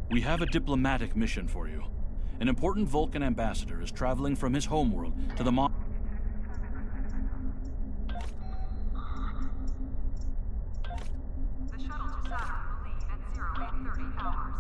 We have a diplomatic mission for you. An important Vulcan ambassador is traveling from his homeworld to the The shuttle to Saturn will leave at 0830 hours.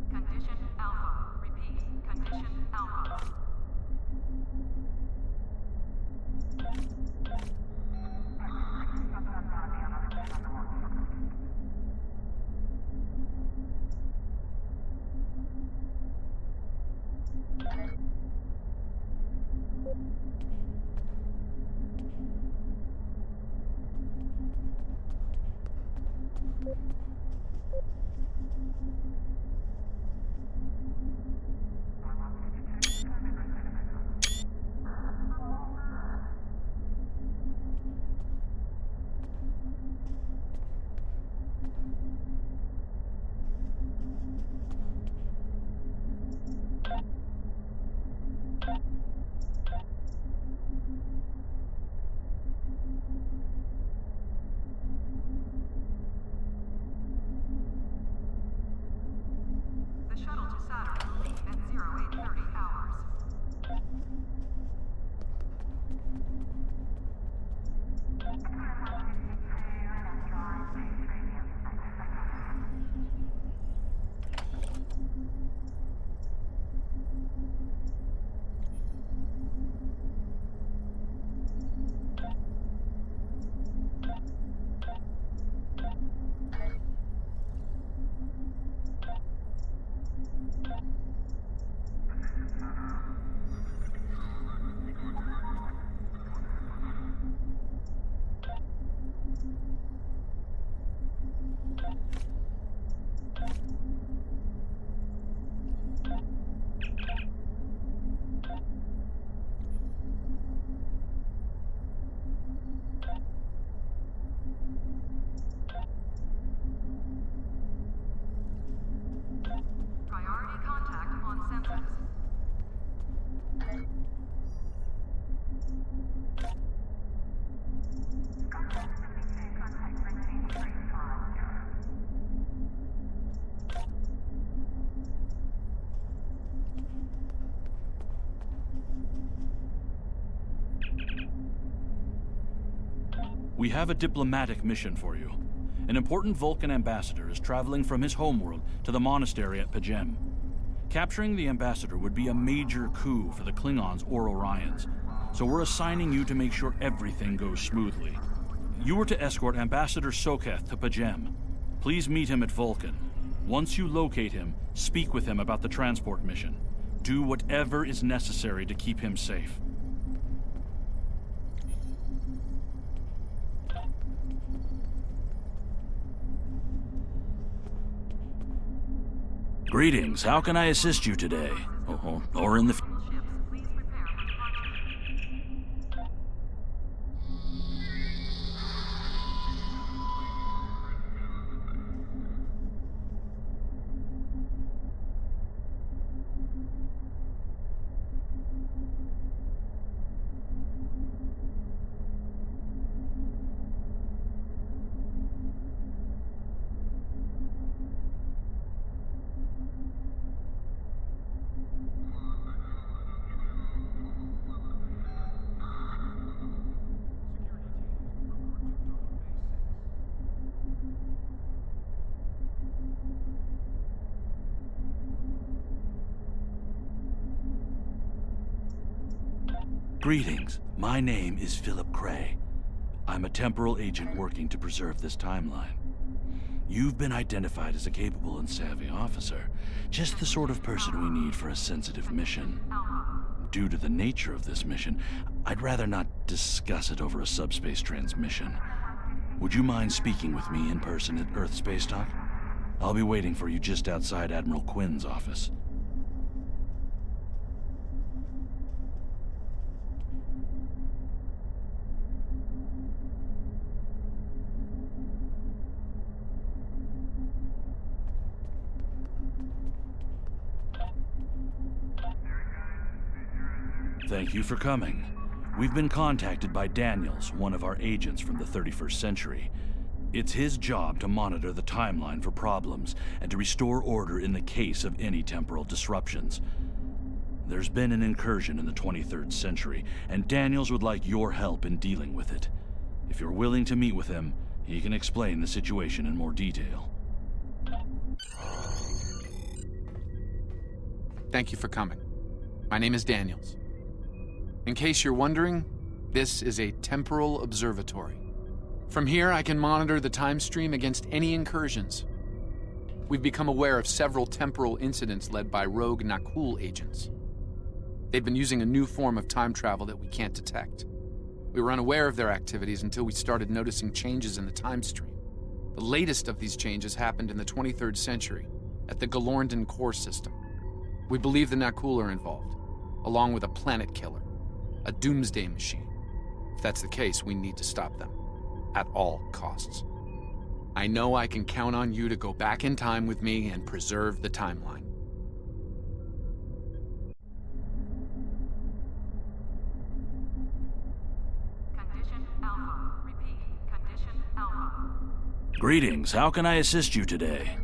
Condition Alpha. Repeat. Condition Alpha. Condition Alpha. Repeat. Condition Alpha. The shuttle to Saturn will leave at 0830 hours. Priority contact on sensors. We have a diplomatic mission for you. An important Vulcan ambassador is traveling from his homeworld to the monastery at Pajem. Capturing the ambassador would be a major coup for the Klingons or Orions, so we're assigning you to make sure everything goes smoothly. You were to escort Ambassador Soketh to Pajem. Please meet him at Vulcan. Once you locate him, speak with him about the transport mission. Do whatever is necessary to keep him safe. Greetings, how can I assist you today? Or in the future? Ships, please prepare for departure. Greetings. My name is Philip Cray. I'm a temporal agent working to preserve this timeline. You've been identified as a capable and savvy officer, just the sort of person we need for a sensitive mission. Due to the nature of this mission, I'd rather not discuss it over a subspace transmission. Would you mind speaking with me in person at Earth Space Dock? I'll be waiting for you just outside Admiral Quinn's office. Thank you for coming. We've been contacted by Daniels, one of our agents from the 31st century. It's his job to monitor the timeline for problems and to restore order in the case of any temporal disruptions. There's been an incursion in the 23rd century, and Daniels would like your help in dealing with it. If you're willing to meet with him, he can explain the situation in more detail. Thank you for coming. My name is Daniels. In case you're wondering, this is a temporal observatory. From here, I can monitor the time stream against any incursions. We've become aware of several temporal incidents led by rogue Nakul agents. They've been using a new form of time travel that we can't detect. We were unaware of their activities until we started noticing changes in the time stream. The latest of these changes happened in the 23rd century, at the Galorndon core system. We believe the Nakul are involved, along with a planet killer. A doomsday machine. If that's the case, we need to stop them. At all costs. I know I can count on you to go back in time with me and preserve the timeline. Condition Alpha. Repeat. Condition Alpha. Greetings. How can I assist you today?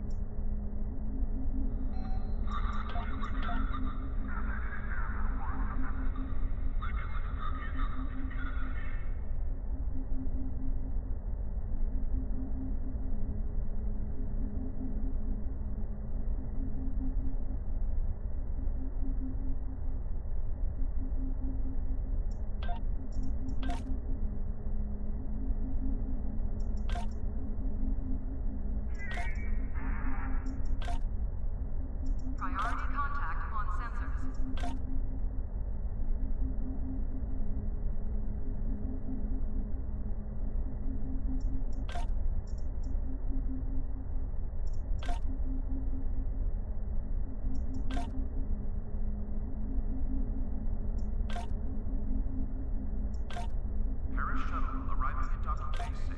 Priority contact on sensors. Paris shuttle arriving at docking bay 6.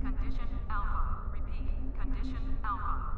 Condition Alpha. Repeat. Condition Alpha.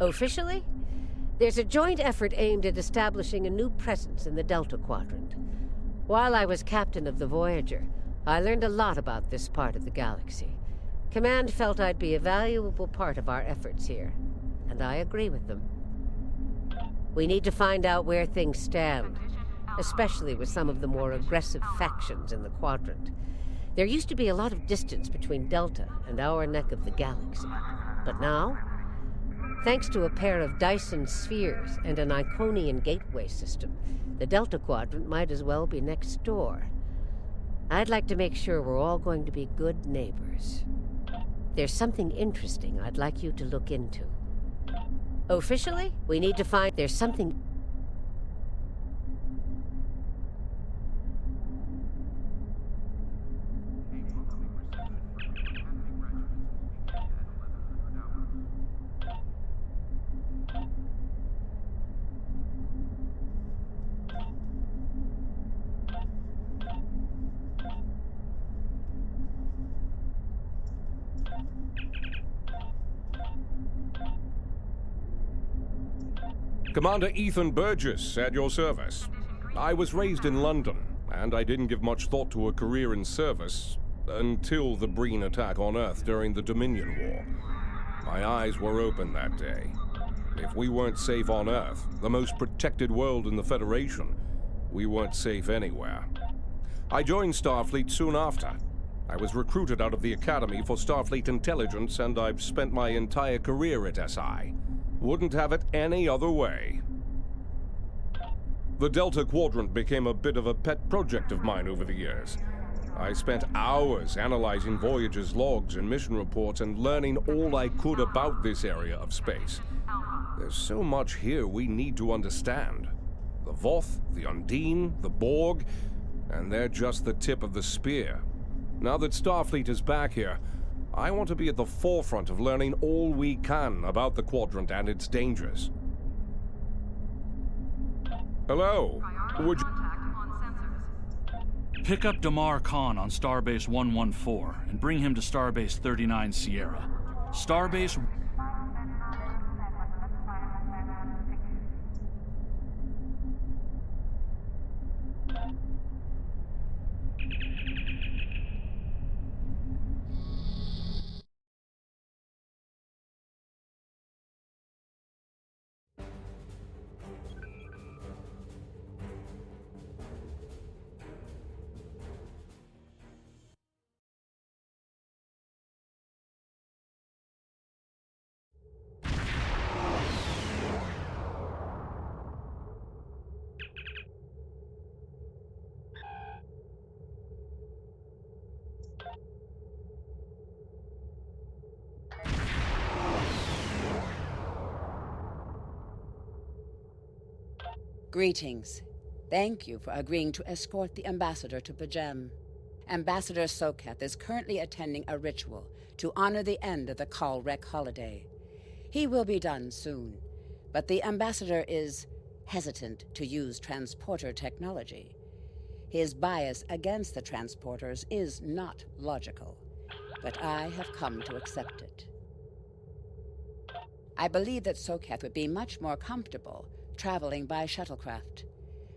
Officially, there's a joint effort aimed at establishing a new presence in the Delta Quadrant. While I was captain of the Voyager, I learned a lot about this part of the galaxy. Command felt I'd be a valuable part of our efforts here, and I agree with them. We need to find out where things stand, especially with some of the more aggressive factions in the Quadrant. There used to be a lot of distance between Delta and our neck of the galaxy. But now, thanks to a pair of Dyson spheres and an Iconian gateway system, the Delta Quadrant might as well be next door. I'd like to make sure we're all going to be good neighbors. There's something interesting I'd like you to look into. Officially, we need to find... There's something... Commander Ethan Burgess, at your service. I was raised in London, and I didn't give much thought to a career in service until the Breen attack on Earth during the Dominion War. My eyes were open that day. If we weren't safe on Earth, the most protected world in the Federation, we weren't safe anywhere. I joined Starfleet soon after. I was recruited out of the Academy for Starfleet Intelligence, and I've spent my entire career at SI. Wouldn't have it any other way. The Delta Quadrant became a bit of a pet project of mine over the years. I spent hours analyzing Voyager's logs and mission reports and learning all I could about this area of space. There's so much here we need to understand. The Voth, the Undine, the Borg, and they're just the tip of the spear. Now that Starfleet is back here, I want to be at the forefront of learning all we can about the Quadrant and its dangers. Hello? Would you... Contact on sensors. Pick up Damar Khan on Starbase 114 and bring him to Starbase 39 Sierra. Starbase... Greetings. Thank you for agreeing to escort the ambassador to Pajem. Ambassador Sokath is currently attending a ritual to honor the end of the Kalrek holiday. He will be done soon, but the ambassador is hesitant to use transporter technology. His bias against the transporters is not logical, but I have come to accept it. I believe that Sokath would be much more comfortable traveling by shuttlecraft.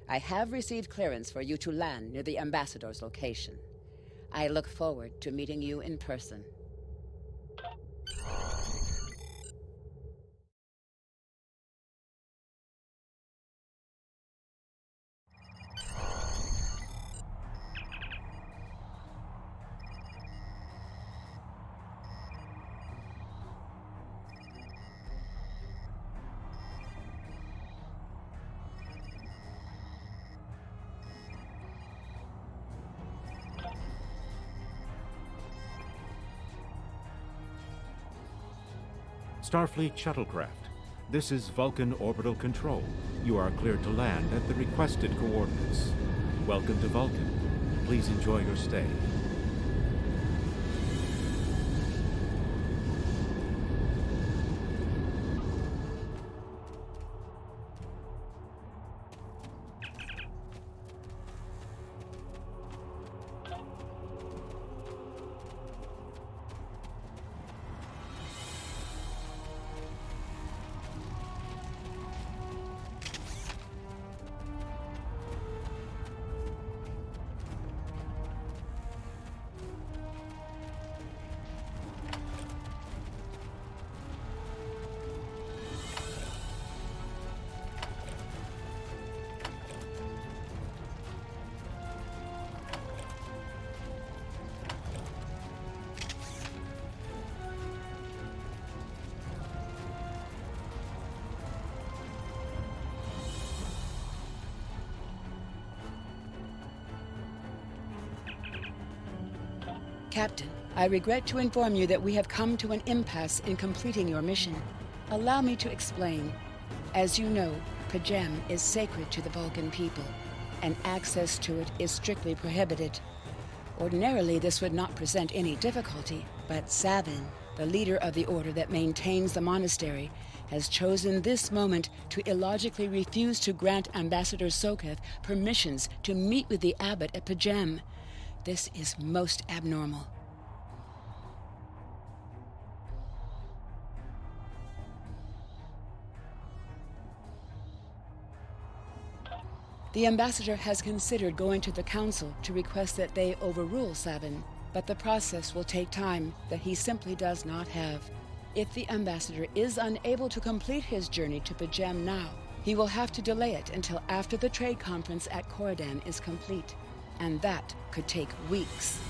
I have received clearance for you to land near the ambassador's location. I look forward to meeting you in person. Starfleet shuttlecraft. This is Vulcan Orbital Control. You are cleared to land at the requested coordinates. Welcome to Vulcan. Please enjoy your stay. Captain, I regret to inform you that we have come to an impasse in completing your mission. Allow me to explain. As you know, Pajem is sacred to the Vulcan people, and access to it is strictly prohibited. Ordinarily, this would not present any difficulty, but Savin, the leader of the order that maintains the monastery, has chosen this moment to illogically refuse to grant Ambassador Soketh permissions to meet with the abbot at Pajem. This is most abnormal. The ambassador has considered going to the council to request that they overrule Savin, but the process will take time that he simply does not have. If the ambassador is unable to complete his journey to Pajem now, he will have to delay it until after the trade conference at Corridan is complete, and that could take weeks.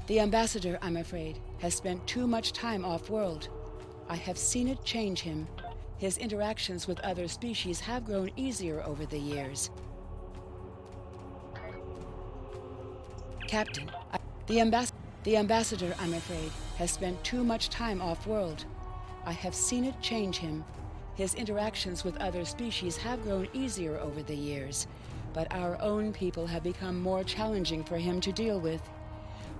The ambassador, I'm afraid, has spent too much time off-world. I have seen it change him. His interactions with other species have grown easier over the years. Captain, the ambassador, I'm afraid, has spent too much time off-world. I have seen it change him. His interactions with other species have grown easier over the years, but our own people have become more challenging for him to deal with.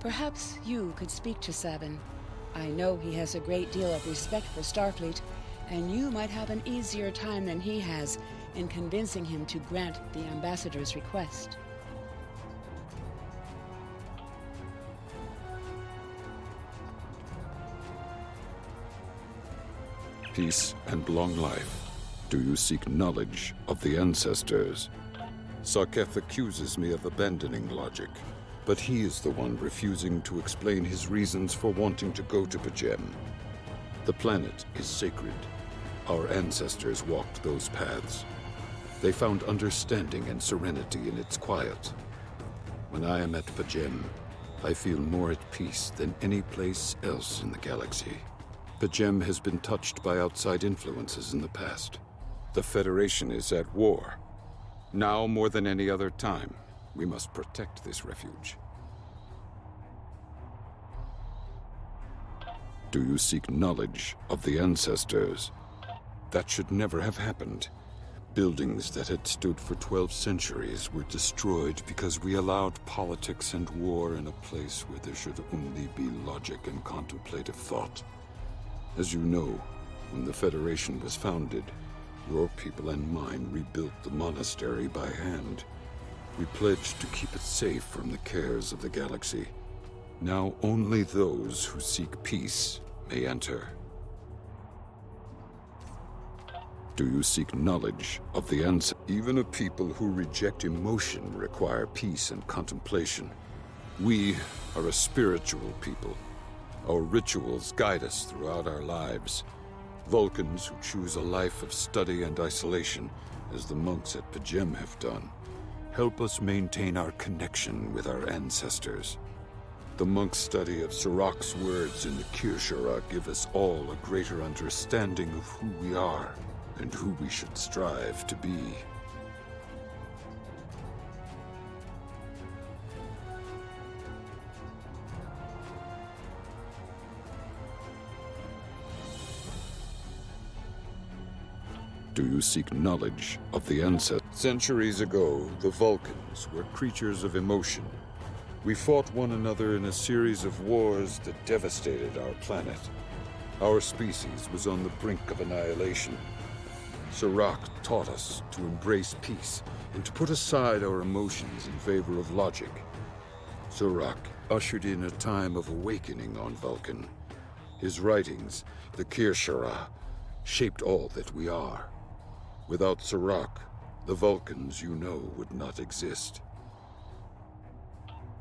Perhaps you could speak to Savin. I know he has a great deal of respect for Starfleet, and you might have an easier time than he has in convincing him to grant the ambassador's request. Peace and long life. Do you seek knowledge of the ancestors? Sarketh accuses me of abandoning logic, but he is the one refusing to explain his reasons for wanting to go to Pajem. The planet is sacred. Our ancestors walked those paths. They found understanding and serenity in its quiet. When I am at Pajem, I feel more at peace than any place else in the galaxy. Pajem has been touched by outside influences in the past. The Federation is at war. Now more than any other time, we must protect this refuge. Do you seek knowledge of the ancestors? That should never have happened. Buildings that had stood for 12 centuries were destroyed because we allowed politics and war in a place where there should only be logic and contemplative thought. As you know, when the Federation was founded, your people and mine rebuilt the monastery by hand. We pledged to keep it safe from the cares of the galaxy. Now only those who seek peace may enter. Do you seek knowledge of the ancestors? Even a people who reject emotion require peace and contemplation. We are a spiritual people. Our rituals guide us throughout our lives. Vulcans who choose a life of study and isolation, as the monks at Pajem have done, help us maintain our connection with our ancestors. The monk's study of Sirach's words in the Kirshara give us all a greater understanding of who we are and who we should strive to be. Do you seek knowledge of the ancestors? Centuries ago, the Vulcans were creatures of emotion. We fought one another in a series of wars that devastated our planet. Our species was on the brink of annihilation. Sirach taught us to embrace peace and to put aside our emotions in favor of logic. Sirach ushered in a time of awakening on Vulcan. His writings, the Kirshara, shaped all that we are. Without Sirach, the Vulcans you know would not exist.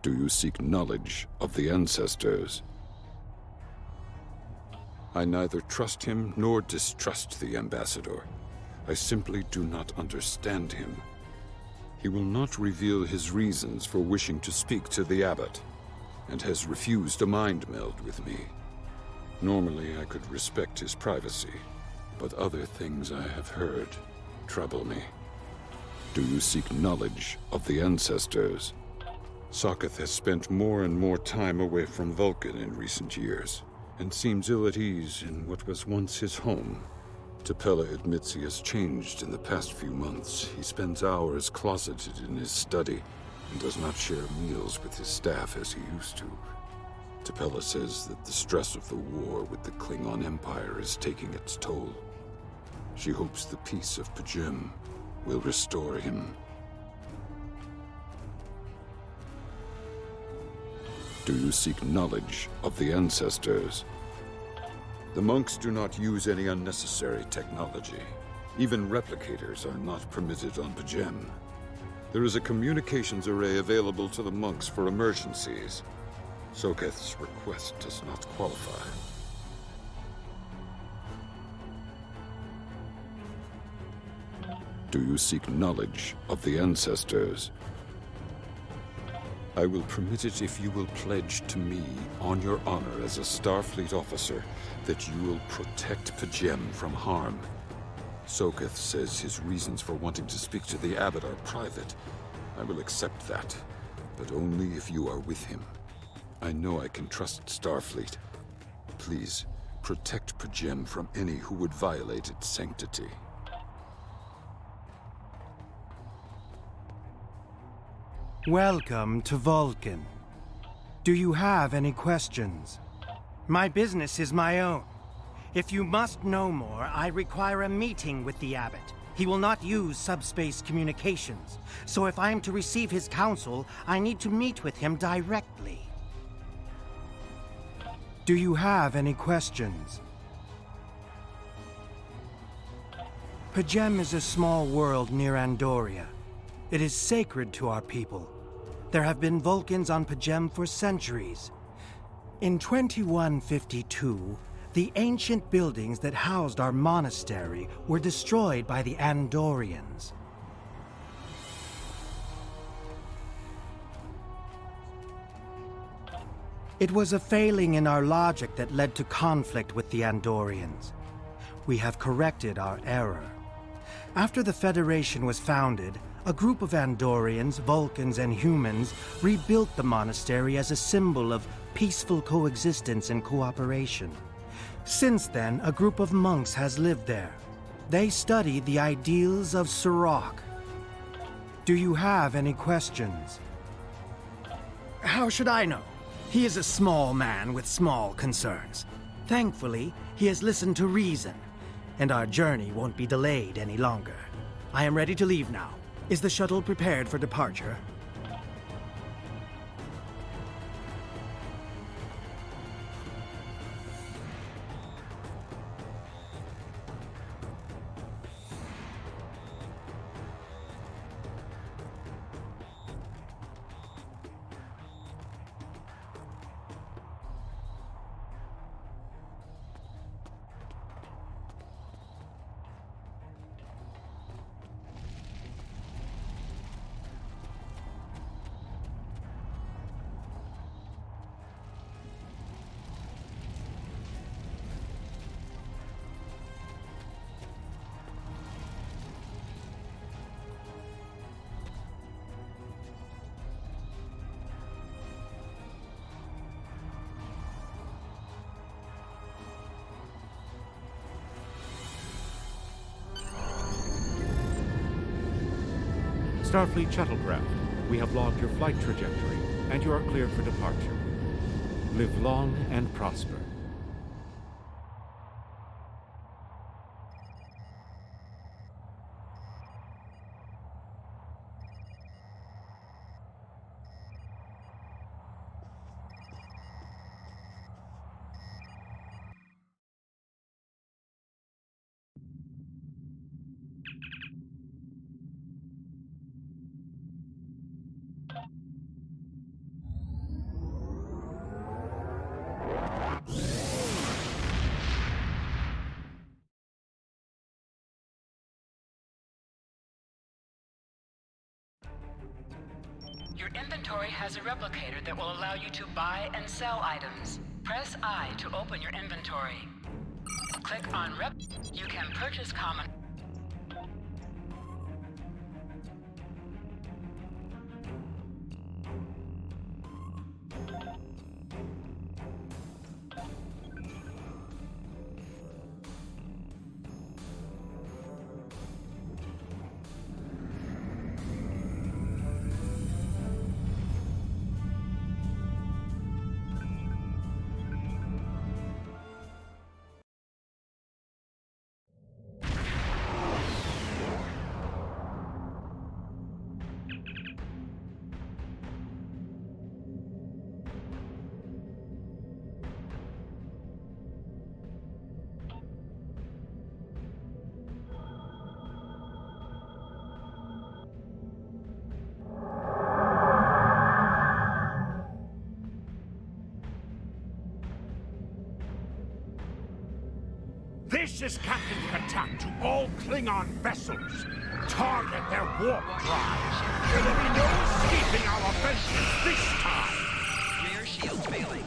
Do you seek knowledge of the ancestors? I neither trust him nor distrust the ambassador. I simply do not understand him. He will not reveal his reasons for wishing to speak to the abbot, and has refused a mind meld with me. Normally I could respect his privacy, but other things I have heard trouble me. Do you seek knowledge of the ancestors? Socketh has spent more and more time away from Vulcan in recent years, and seems ill at ease in what was once his home. T'Pella admits he has changed in the past few months. He spends hours closeted in his study, and does not share meals with his staff as he used to. T'Pella says that the stress of the war with the Klingon Empire is taking its toll. She hopes the peace of Pajem will restore him. Do you seek knowledge of the ancestors? The monks do not use any unnecessary technology. Even replicators are not permitted on Pajem. There is a communications array available to the monks for emergencies. Socketh's request does not qualify. Do you seek knowledge of the ancestors? I will permit it if you will pledge to me, on your honor as a Starfleet officer, that you will protect Pajem from harm. Socketh says his reasons for wanting to speak to the Abbot are private. I will accept that, but only if you are with him. I know I can trust Starfleet. Please, protect Pajem from any who would violate its sanctity. Welcome to Vulcan. Do you have any questions? My business is my own. If you must know more, I require a meeting with the Abbot. He will not use subspace communications, so if I am to receive his counsel, I need to meet with him directly. Do you have any questions? Pajem is a small world near Andoria. It is sacred to our people. There have been Vulcans on Pajem for centuries. In 2152, the ancient buildings that housed our monastery were destroyed by the Andorians. It was a failing in our logic that led to conflict with the Andorians. We have corrected our error. After the Federation was founded, a group of Andorians, Vulcans, and humans rebuilt the monastery as a symbol of peaceful coexistence and cooperation. Since then, a group of monks has lived there. They study the ideals of Sirach. Do you have any questions? How should I know? He is a small man with small concerns. Thankfully, he has listened to reason, and our journey won't be delayed any longer. I am ready to leave now. Is the shuttle prepared for departure? Starfleet shuttlecraft, we have logged your flight trajectory, and you are cleared for departure. Live long and prosper. Your inventory has a replicator that will allow you to buy and sell items. Press I to open your inventory. Click on Rep. You can purchase common. This is Captain Katak to all Klingon vessels. Target their warp drive. There will be no escaping our vengeance this time. Rear shields failing.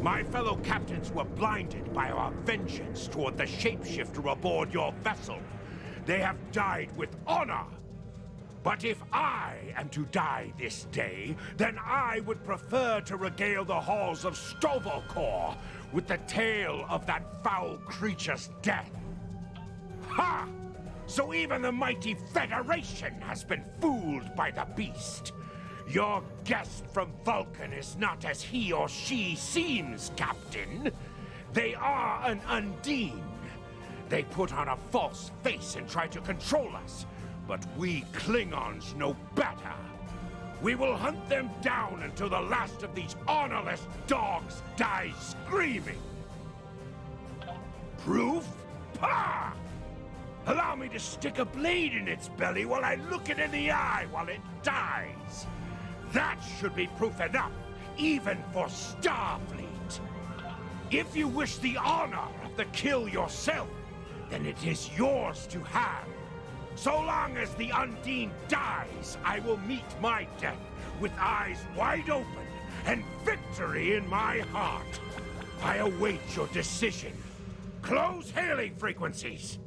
My fellow captains were blinded by our vengeance toward the shapeshifter aboard your vessel. They have died with honor. But if I am to die this day, then I would prefer to regale the halls of Stovalkor with the tale of that foul creature's death. Ha! So even the mighty Federation has been fooled by the beast. Your guest from Vulcan is not as he or she seems, Captain. They are an Undine. They put on a false face and try to control us, but we Klingons know better. We will hunt them down until the last of these honorless dogs dies screaming. Proof? Pah! Allow me to stick a blade in its belly while I look it in the eye while it dies. That should be proof enough, even for Starfleet. If you wish the honor of the kill yourself, then it is yours to have. So long as the Undine dies, I will meet my death with eyes wide open and victory in my heart. I await your decision. Close hailing frequencies.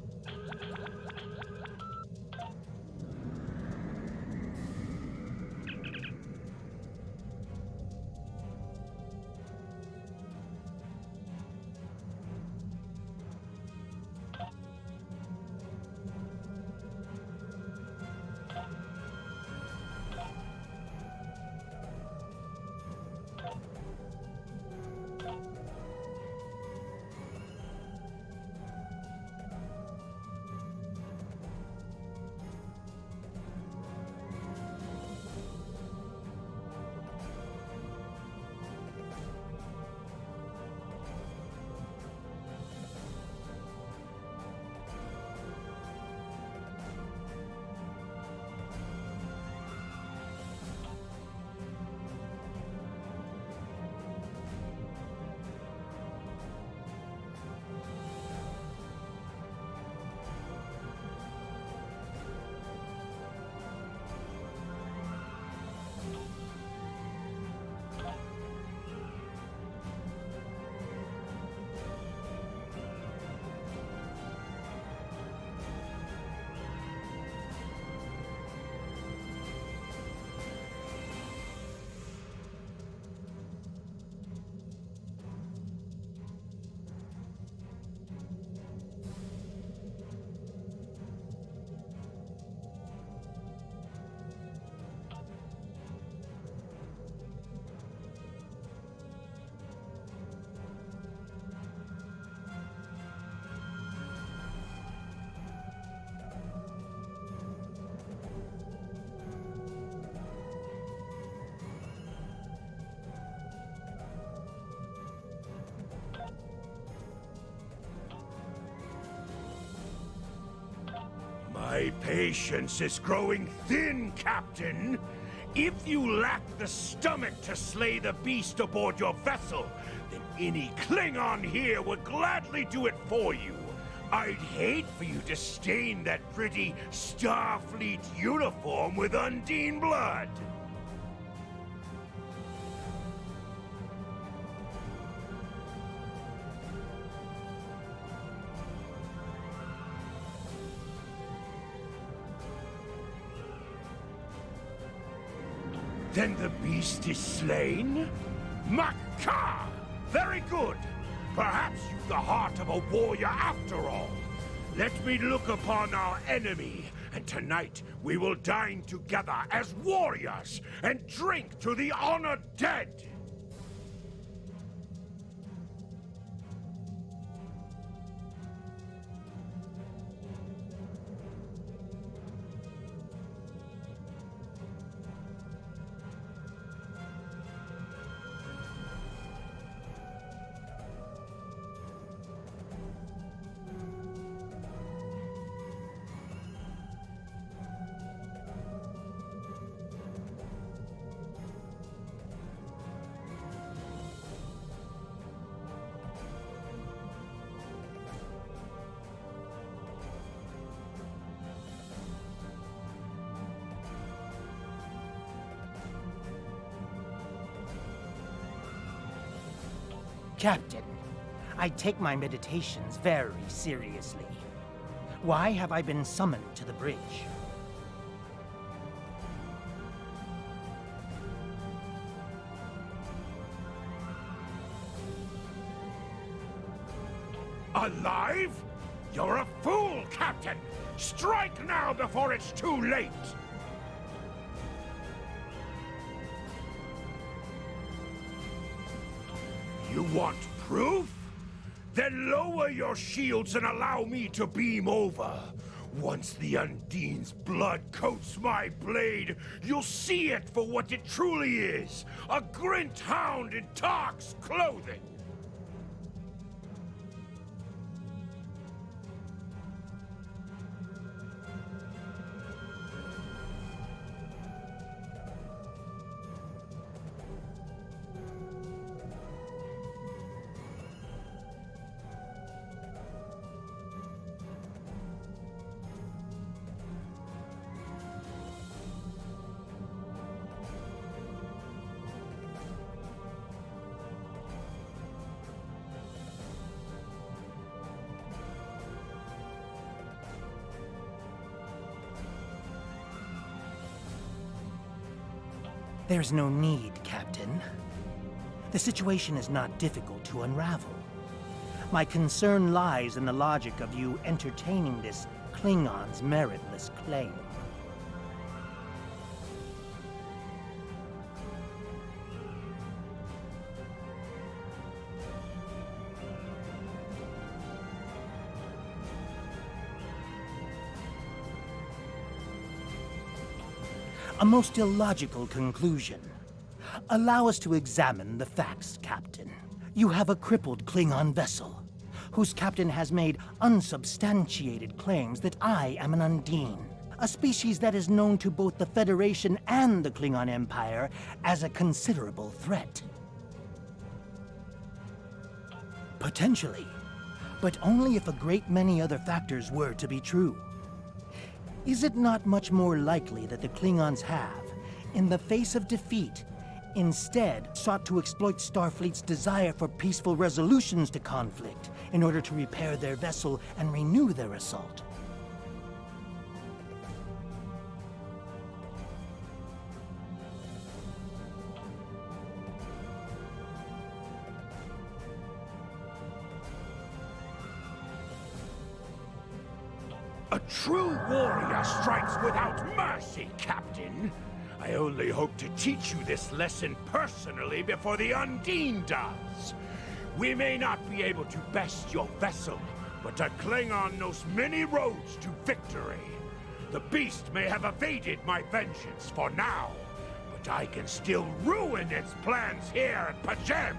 My patience is growing thin, Captain. If you lack the stomach to slay the beast aboard your vessel, then any Klingon here would gladly do it for you. I'd hate for you to stain that pretty Starfleet uniform with Undine blood. Then the beast is slain? Makar! Very good! Perhaps you've the heart of a warrior after all. Let me look upon our enemy And tonight, we will dine together as warriors and drink to the honored dead! Captain, I take my meditations very seriously. Why have I been summoned to the bridge? Alive? You're a fool, Captain! Strike now before it's too late! You want proof? Then lower your shields and allow me to beam over. Once the Undine's blood coats my blade, you'll see it for what it truly is. A Grint hound in Tark's clothing. There's no need, Captain. The situation is not difficult to unravel. My concern lies in the logic of you entertaining this Klingon's meritless claim. A most illogical conclusion. Allow us to examine the facts, Captain. You have a crippled Klingon vessel, whose captain has made unsubstantiated claims that I am an Undine, a species that is known to both the Federation and the Klingon Empire as a considerable threat. Potentially, but only if a great many other factors were to be true. Is it not much more likely that the Klingons have, in the face of defeat, instead sought to exploit Starfleet's desire for peaceful resolutions to conflict in order to repair their vessel and renew their assault? A true warrior strikes without mercy, Captain. I only hope to teach you this lesson personally before the Undine does. We may not be able to best your vessel, but a Klingon knows many roads to victory. The beast may have evaded my vengeance for now, but I can still ruin its plans here at Pajem.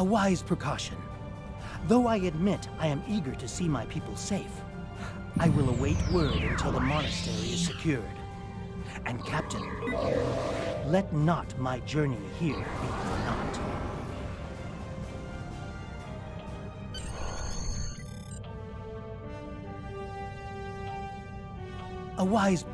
A wise precaution. Though I admit I am eager to see my people safe, I will await word until the monastery is secured. And Captain, let not my journey here be for naught. A wise...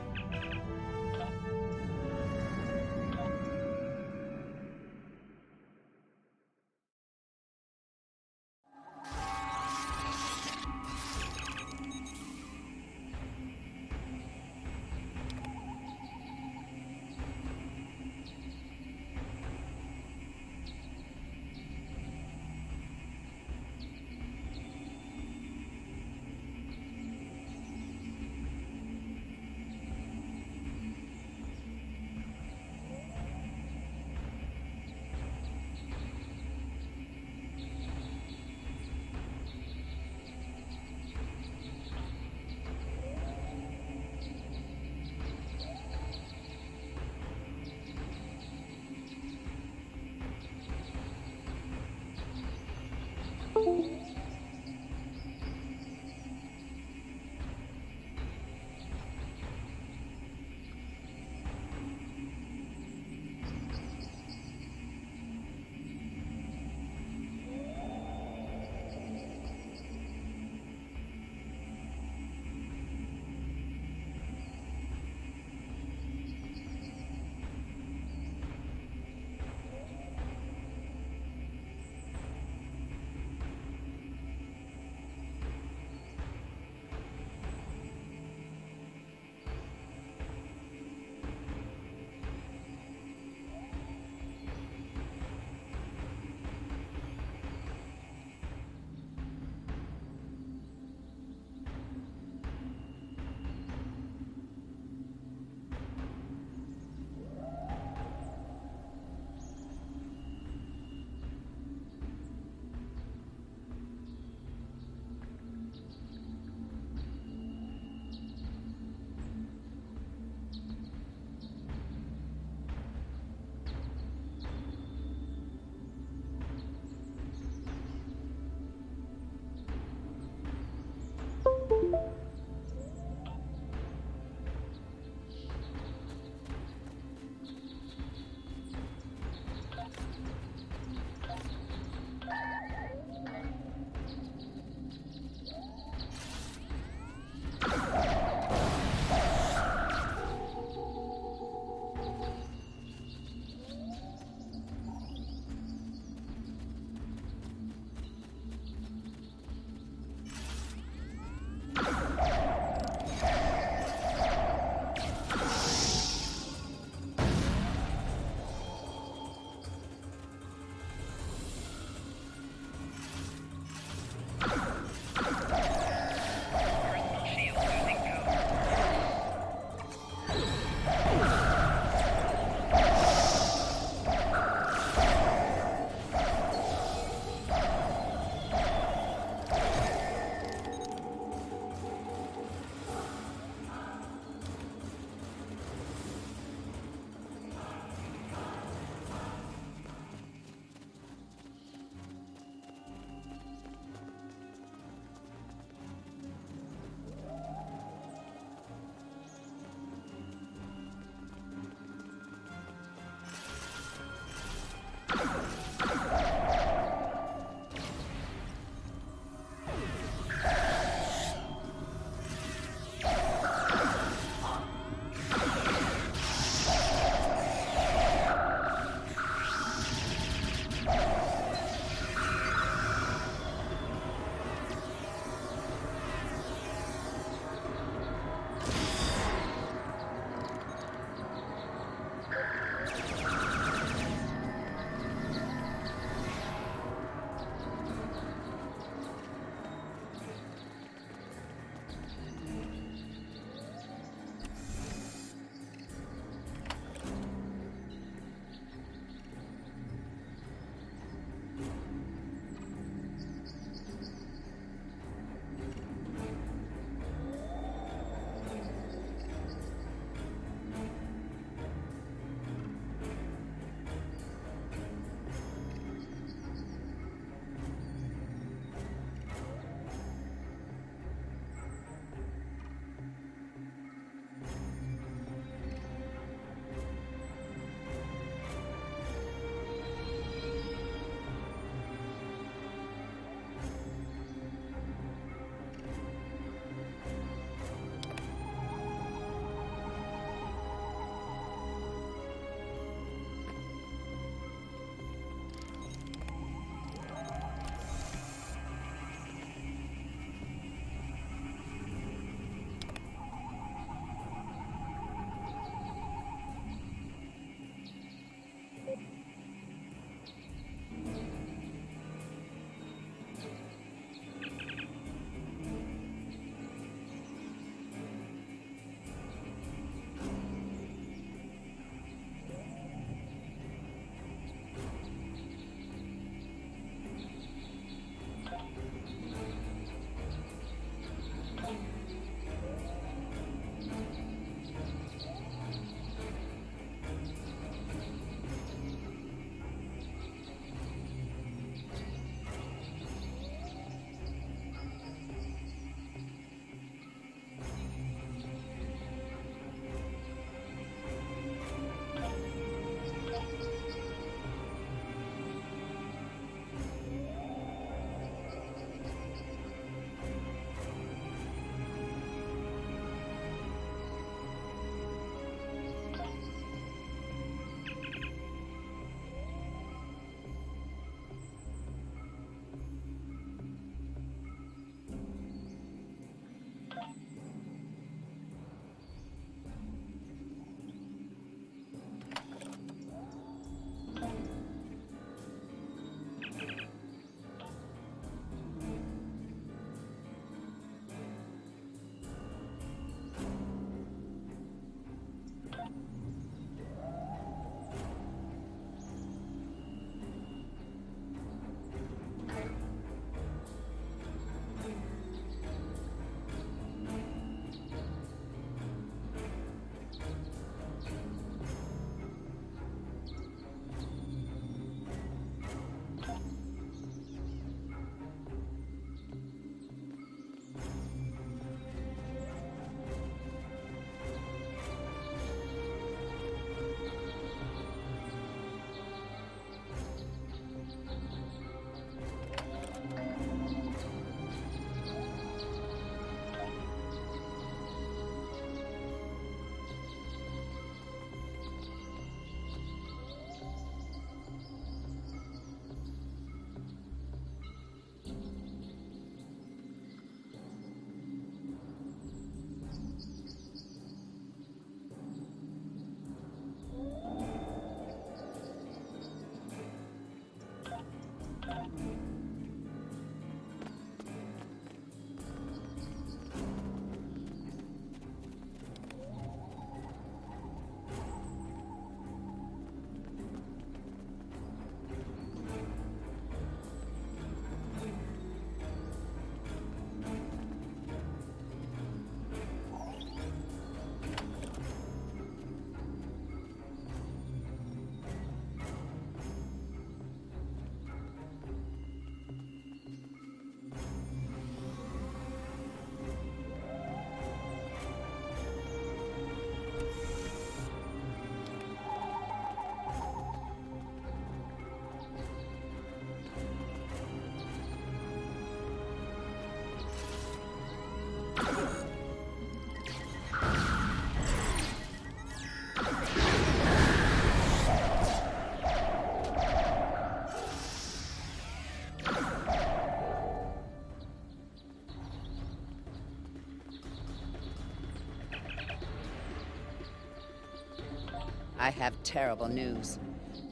I have terrible news.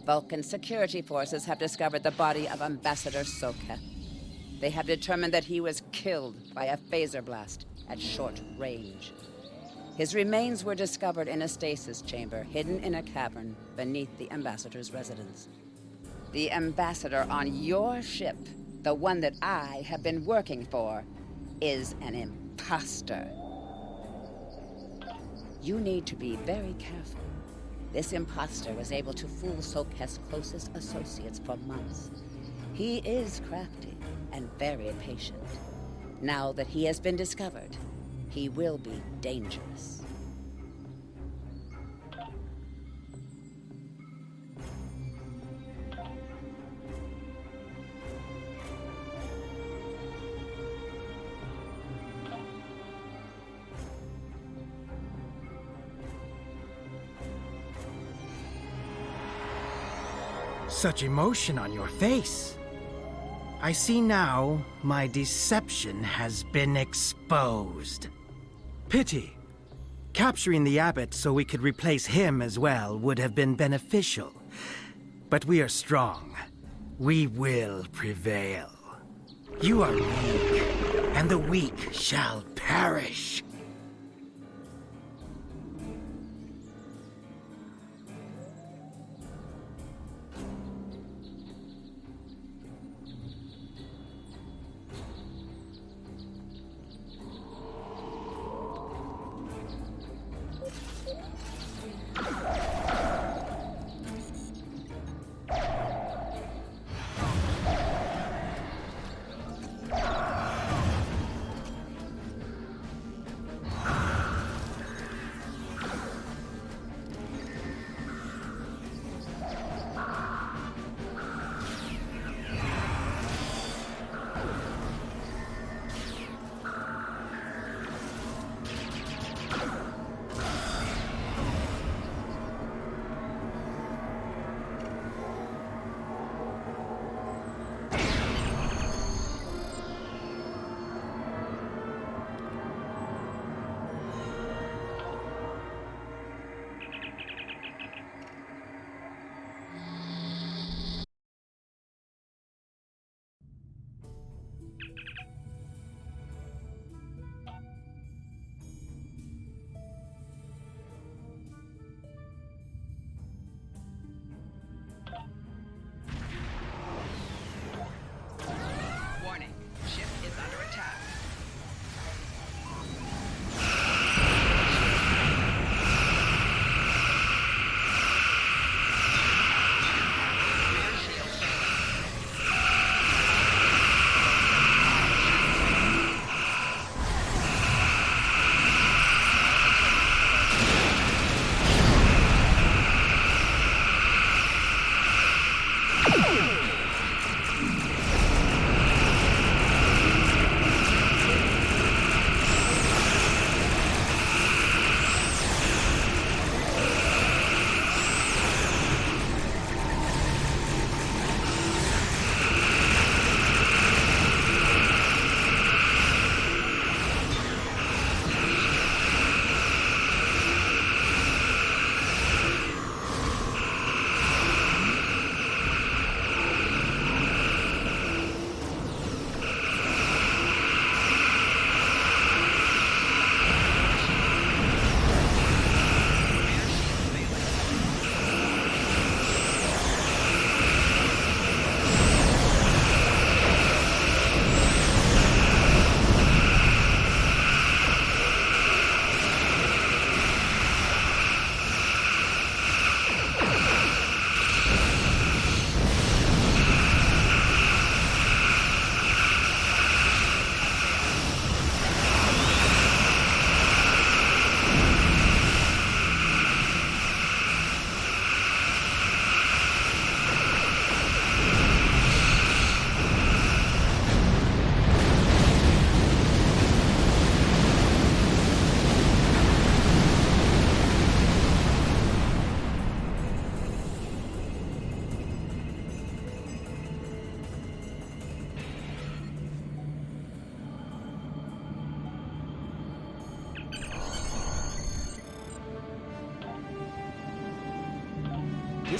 Vulcan security forces have discovered the body of Ambassador Soketh. They have determined that he was killed by a phaser blast at short range. His remains were discovered in a stasis chamber hidden in a cavern beneath the Ambassador's residence. The Ambassador on your ship, the one that I have been working for, is an imposter. You need to be very careful. This imposter was able to fool Soketh's closest associates for months. He is crafty and very patient. Now that he has been discovered, he will be dangerous. Such emotion on your face. I see now my deception has been exposed. Pity. Capturing the abbot so we could replace him as well would have been beneficial. But we are strong. We will prevail. You are weak, and the weak shall perish.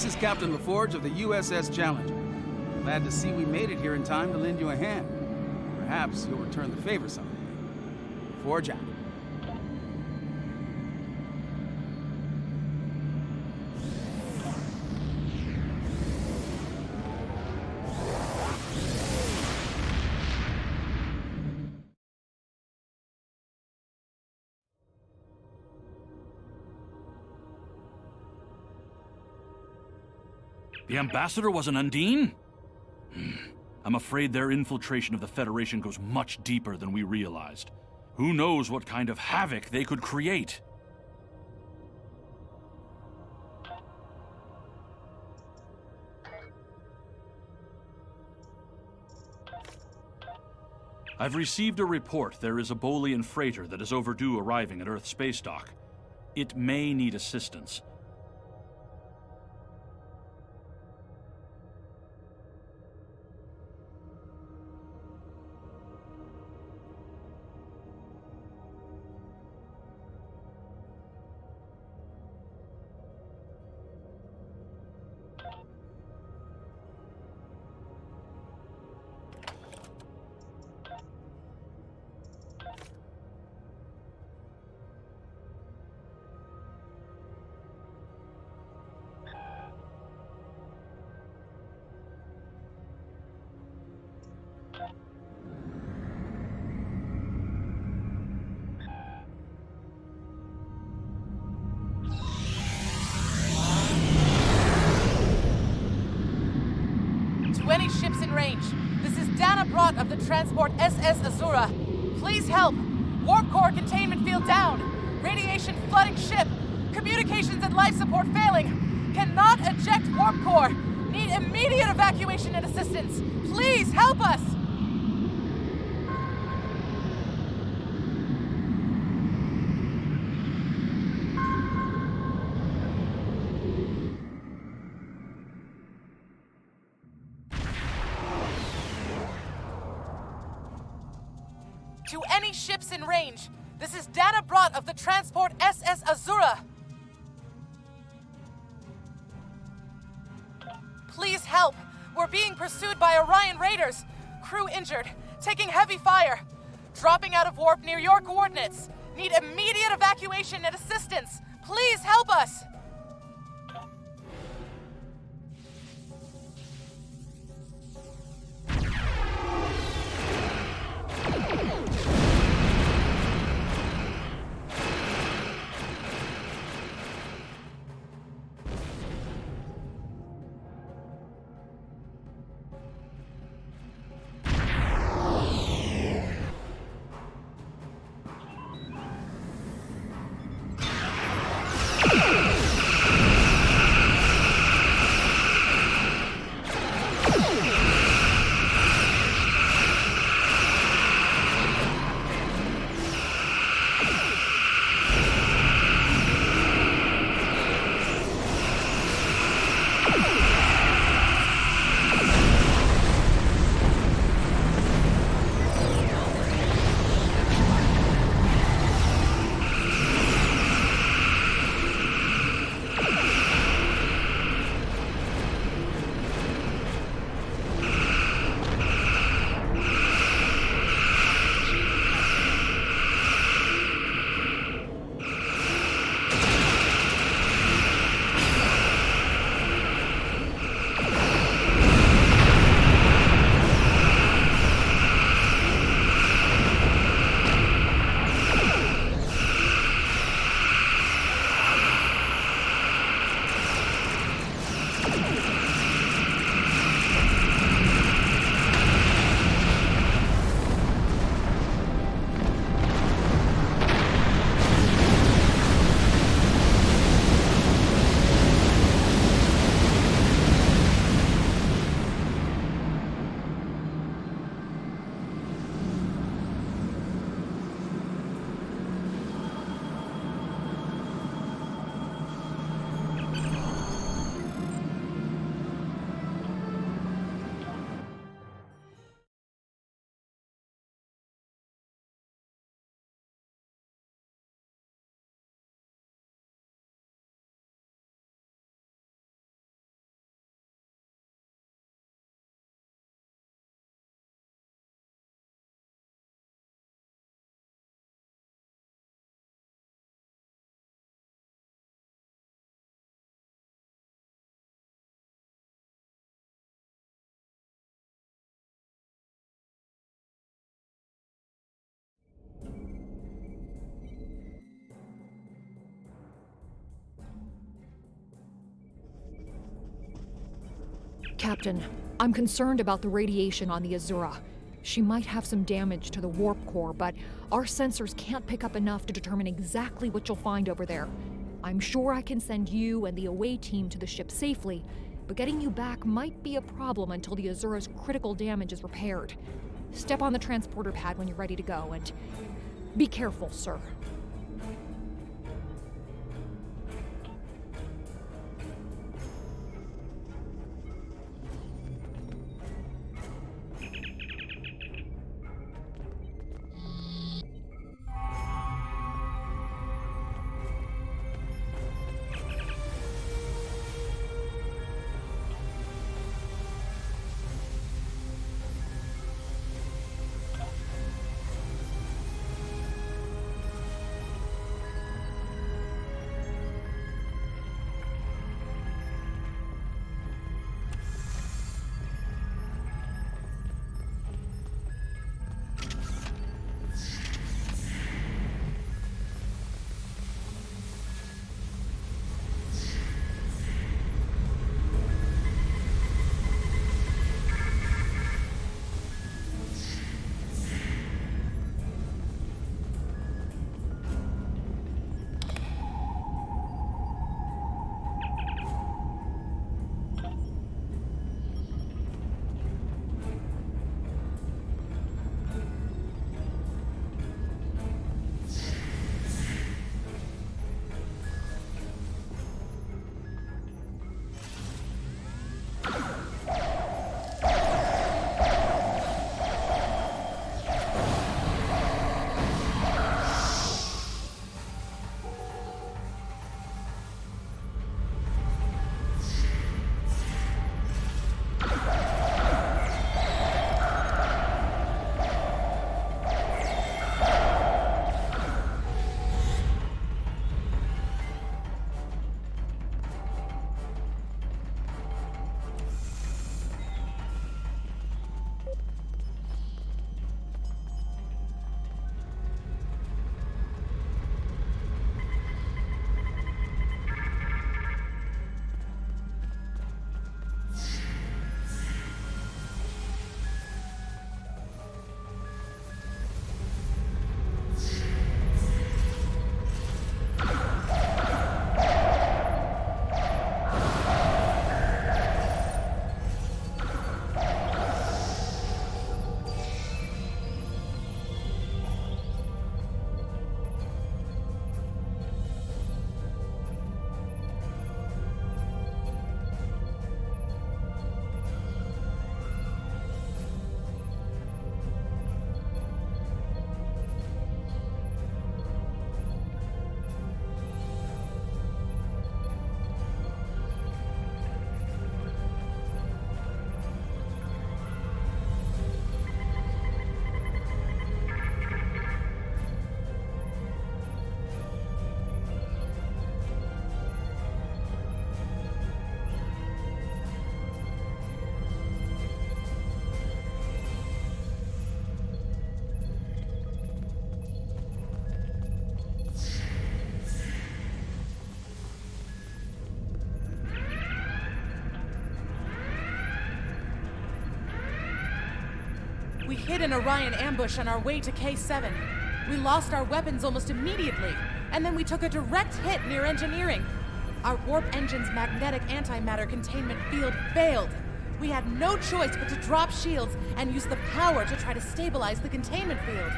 is Captain LaForge of the USS Challenger. Glad to see we made it here in time to lend you a hand. Perhaps you'll return the favor someday. Forge out. The ambassador was an Undine? I'm afraid their infiltration of the Federation goes much deeper than we realized. Who knows what kind of havoc they could create? I've received a report there is a Bolian freighter that is overdue arriving at Earth space dock. It may need assistance. To any ships in range, this is Dana Brott of the transport SS Azura. Please help. Warp core containment field down. Radiation flooding ship. Communications and life support failing. Cannot eject warp core. Need immediate evacuation and assistance. Please help us. To any ships in range, this is Dana Brott of the transport SS Azura. Please help. We're being pursued by Orion raiders. Crew injured, taking heavy fire. Dropping out of warp near your coordinates. Need immediate evacuation and assistance. Please help us. Captain, I'm concerned about the radiation on the Azura. She might have some damage to the warp core, but our sensors can't pick up enough to determine exactly what you'll find over there. I'm sure I can send you and the away team to the ship safely, but getting you back might be a problem until the Azura's critical damage is repaired. Step on the transporter pad when you're ready to go, and be careful, sir. We hit an Orion ambush on our way to K7. We lost our weapons almost immediately, and then we took a direct hit near engineering. Our warp engine's magnetic antimatter containment field failed. We had no choice but to drop shields and use the power to try to stabilize the containment field.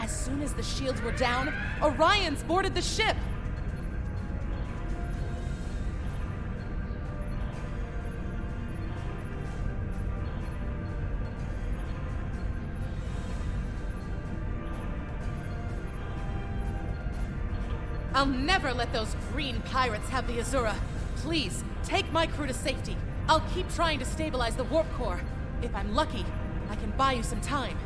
As soon as the shields were down, Orions boarded the ship. I'll never let those green pirates have the Azura. Please, take my crew to safety. I'll keep trying to stabilize the warp core. If I'm lucky, I can buy you some time.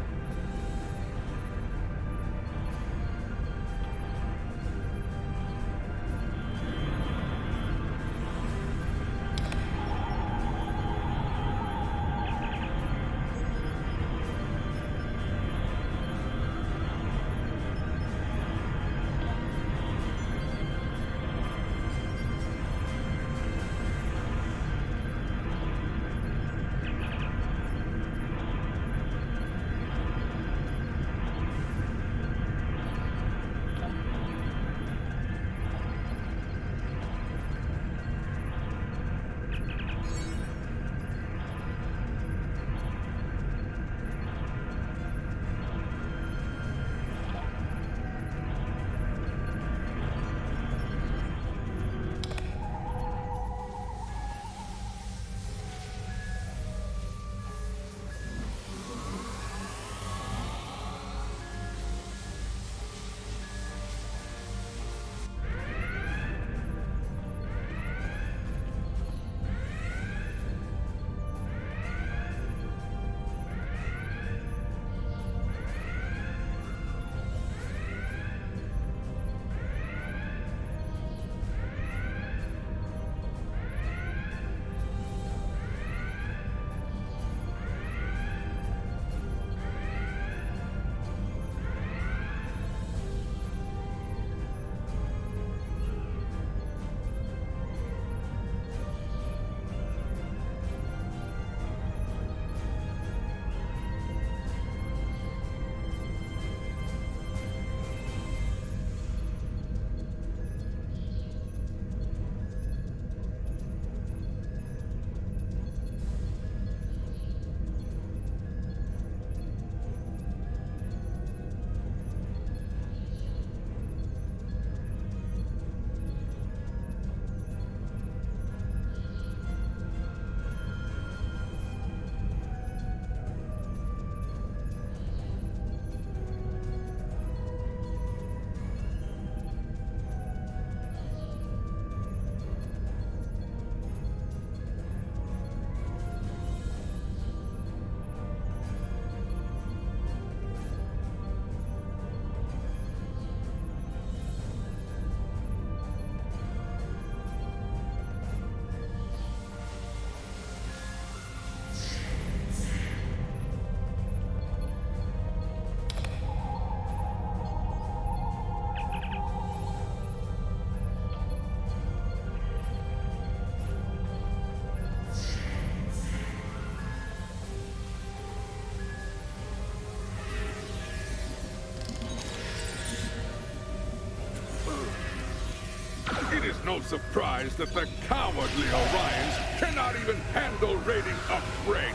no surprise that the cowardly Orions cannot even handle raiding a brig.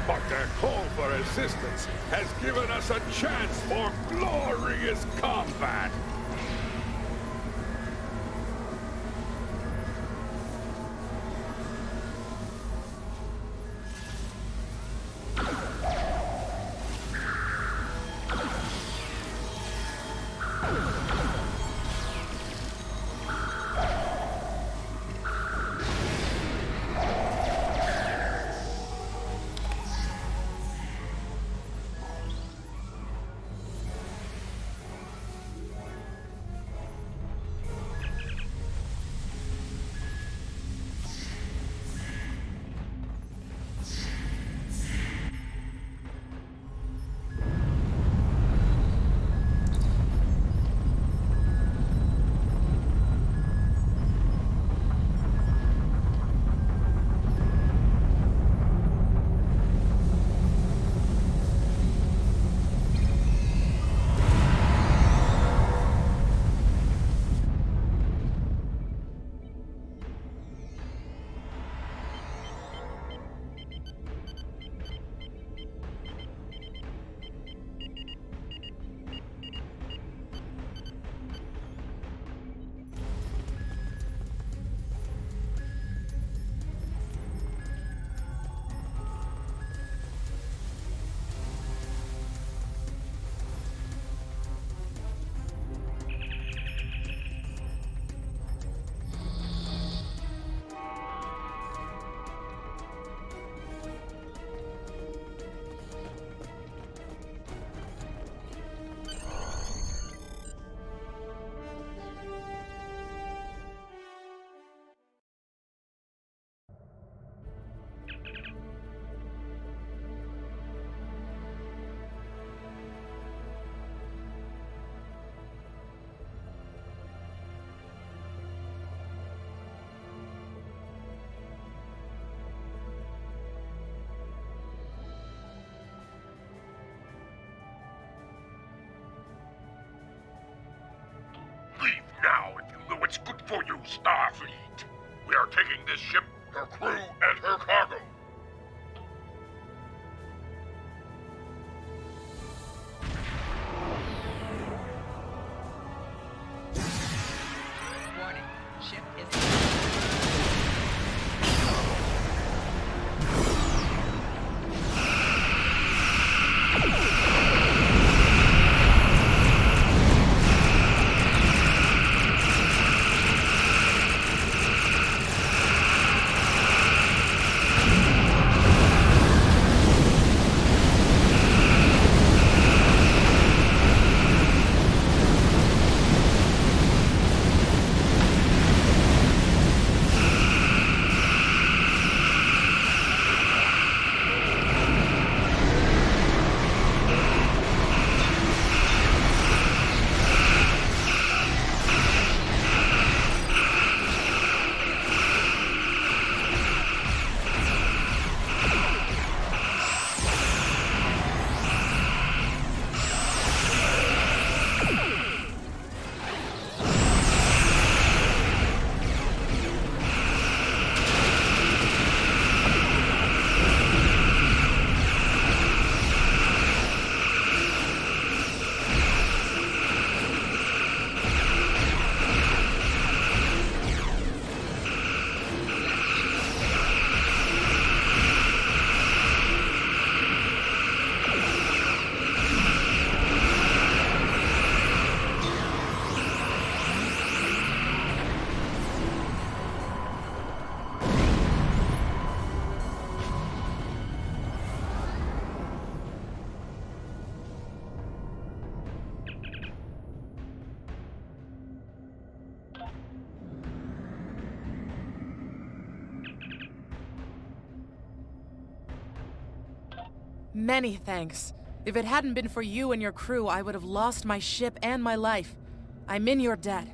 But their call for assistance has given us a chance for glorious combat. Leave now if you know it's good for you, Starfleet. We are taking this ship, her crew, and her cargo. Warning. Ship is... Many thanks. If it hadn't been for you and your crew, I would have lost my ship and my life. I'm in your debt.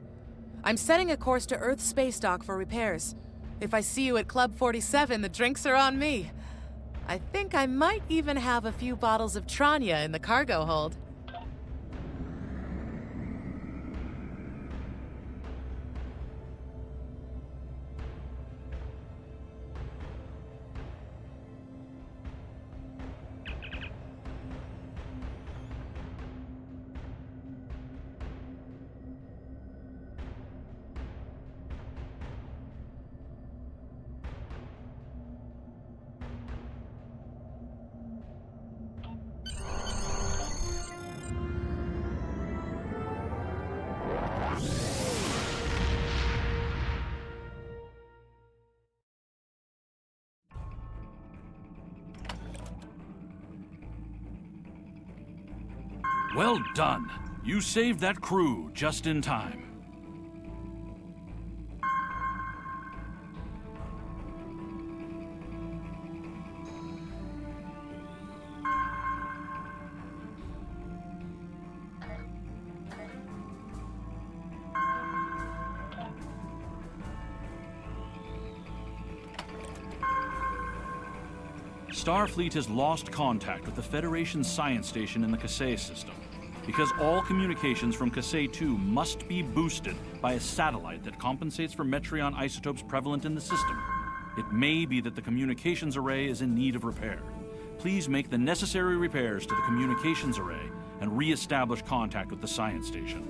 I'm setting a course to Earth's space dock for repairs. If I see you at Club 47, the drinks are on me. I think I might even have a few bottles of Tranya in the cargo hold. Well done. You saved that crew just in time. Starfleet has lost contact with the Federation's science station in the Kasei system, because all communications from Kasei 2 must be boosted by a satellite that compensates for Metreon isotopes prevalent in the system. It may be that the communications array is in need of repair. Please make the necessary repairs to the communications array and re-establish contact with the science station.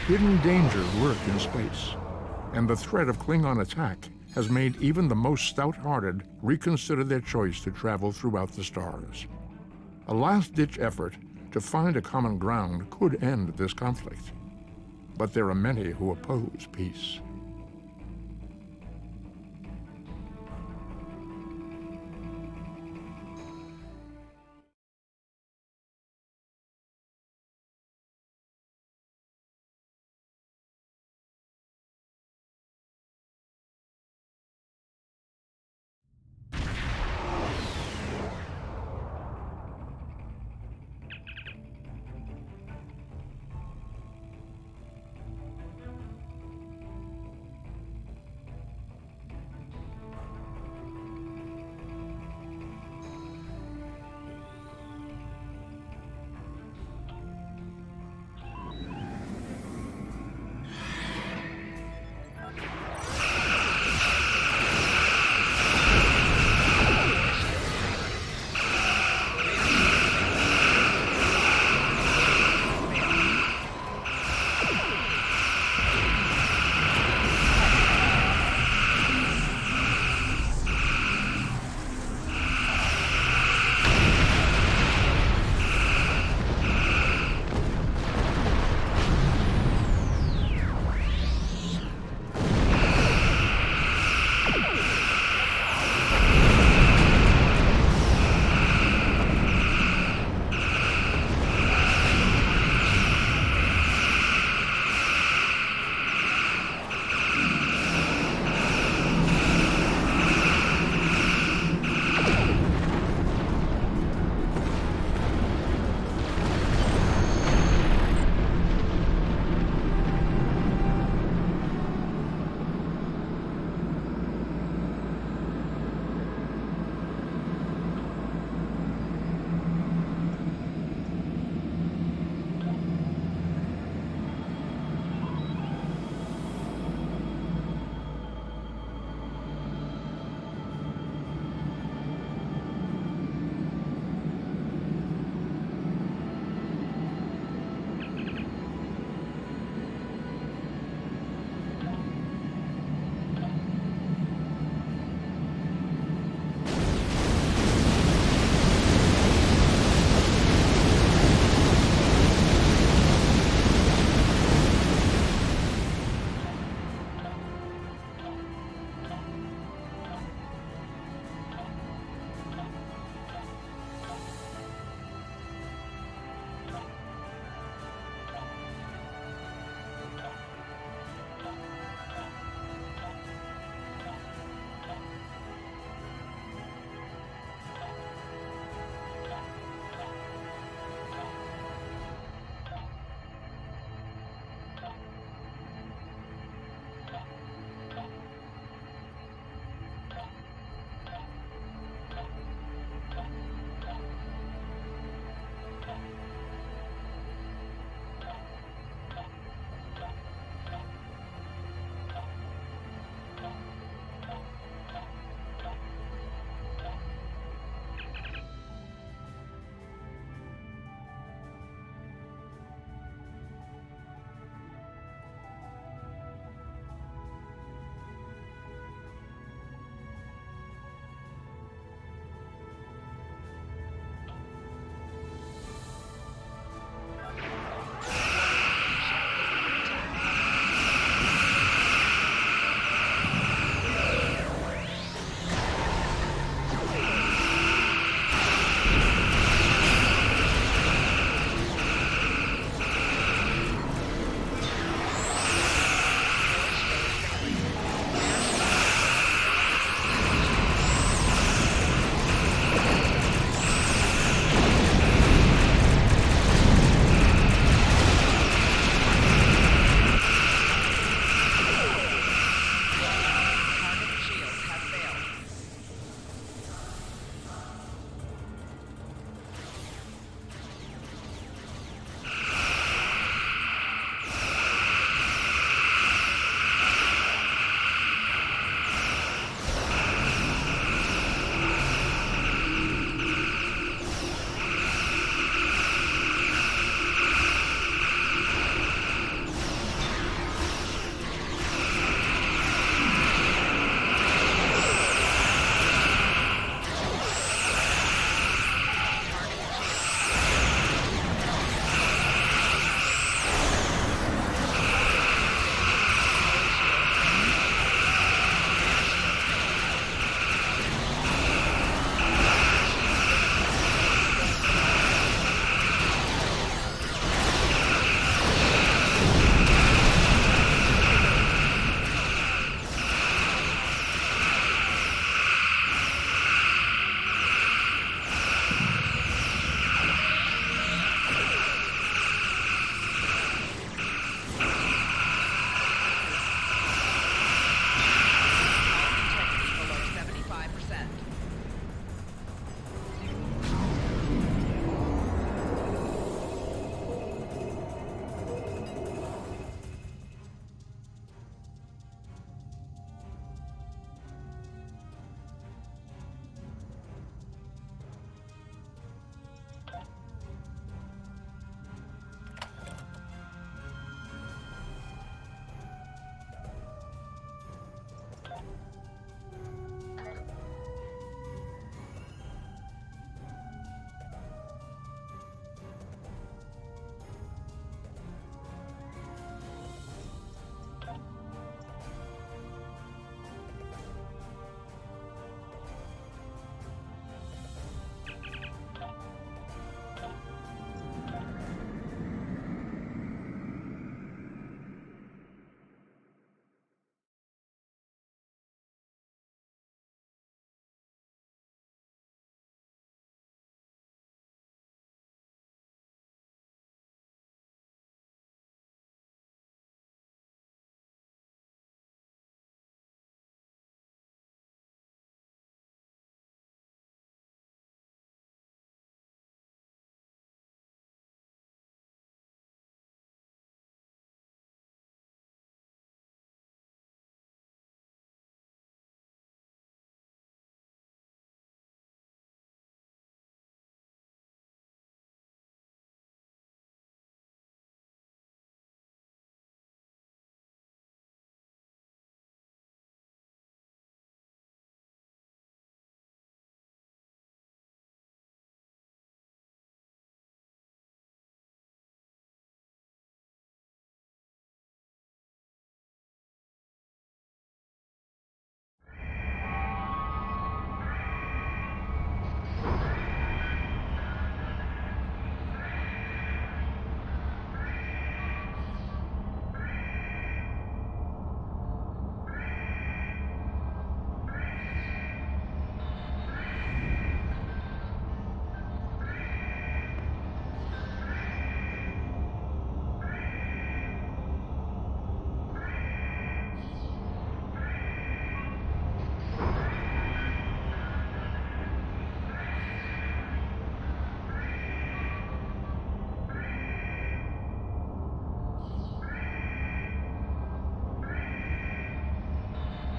Hidden dangers lurk in space, and the threat of Klingon attack has made even the most stout-hearted reconsider their choice to travel throughout the stars. A last-ditch effort to find a common ground could end this conflict, but there are many who oppose peace.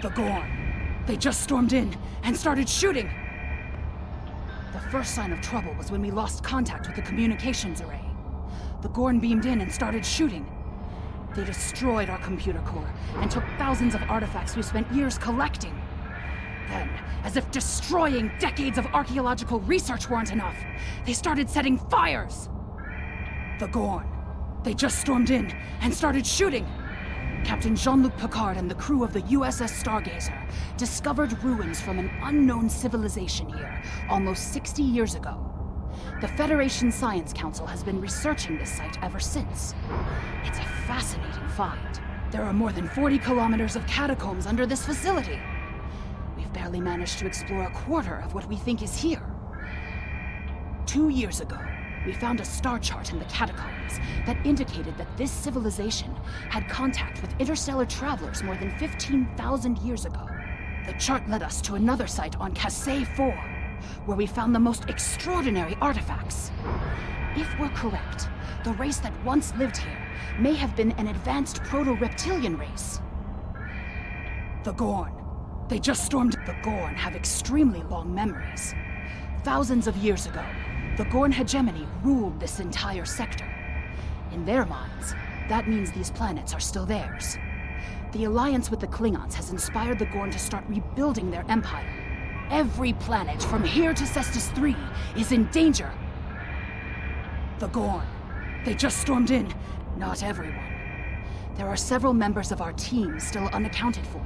The Gorn. They just stormed in and started shooting. The first sign of trouble was when we lost contact with the communications array. The Gorn beamed in and started shooting. They destroyed our computer core and took thousands of artifacts we spent years collecting. Then, as if destroying decades of archaeological research weren't enough, they started setting fires. The Gorn. They just stormed in and started shooting. Captain Jean-Luc Picard and the crew of the USS Stargazer discovered ruins from an unknown civilization here almost 60 years ago. The Federation Science Council has been researching this site ever since. It's a fascinating find. There are more than 40 kilometers of catacombs under this facility. We've barely managed to explore a quarter of what we think is here. 2 years ago, we found a star chart in the catacombs that indicated that this civilization had contact with interstellar travelers more than 15,000 years ago. The chart led us to another site on Cassay 4, where we found the most extraordinary artifacts. If we're correct, the race that once lived here may have been an advanced proto-reptilian race. The Gorn. They just stormed. The Gorn have extremely long memories. Thousands of years ago, the Gorn hegemony ruled this entire sector. In their minds, that means these planets are still theirs. The alliance with the Klingons has inspired the Gorn to start rebuilding their empire. Every planet from here to Cestus 3 is in danger. The Gorn. They just stormed in. Not everyone. There are several members of our team still unaccounted for.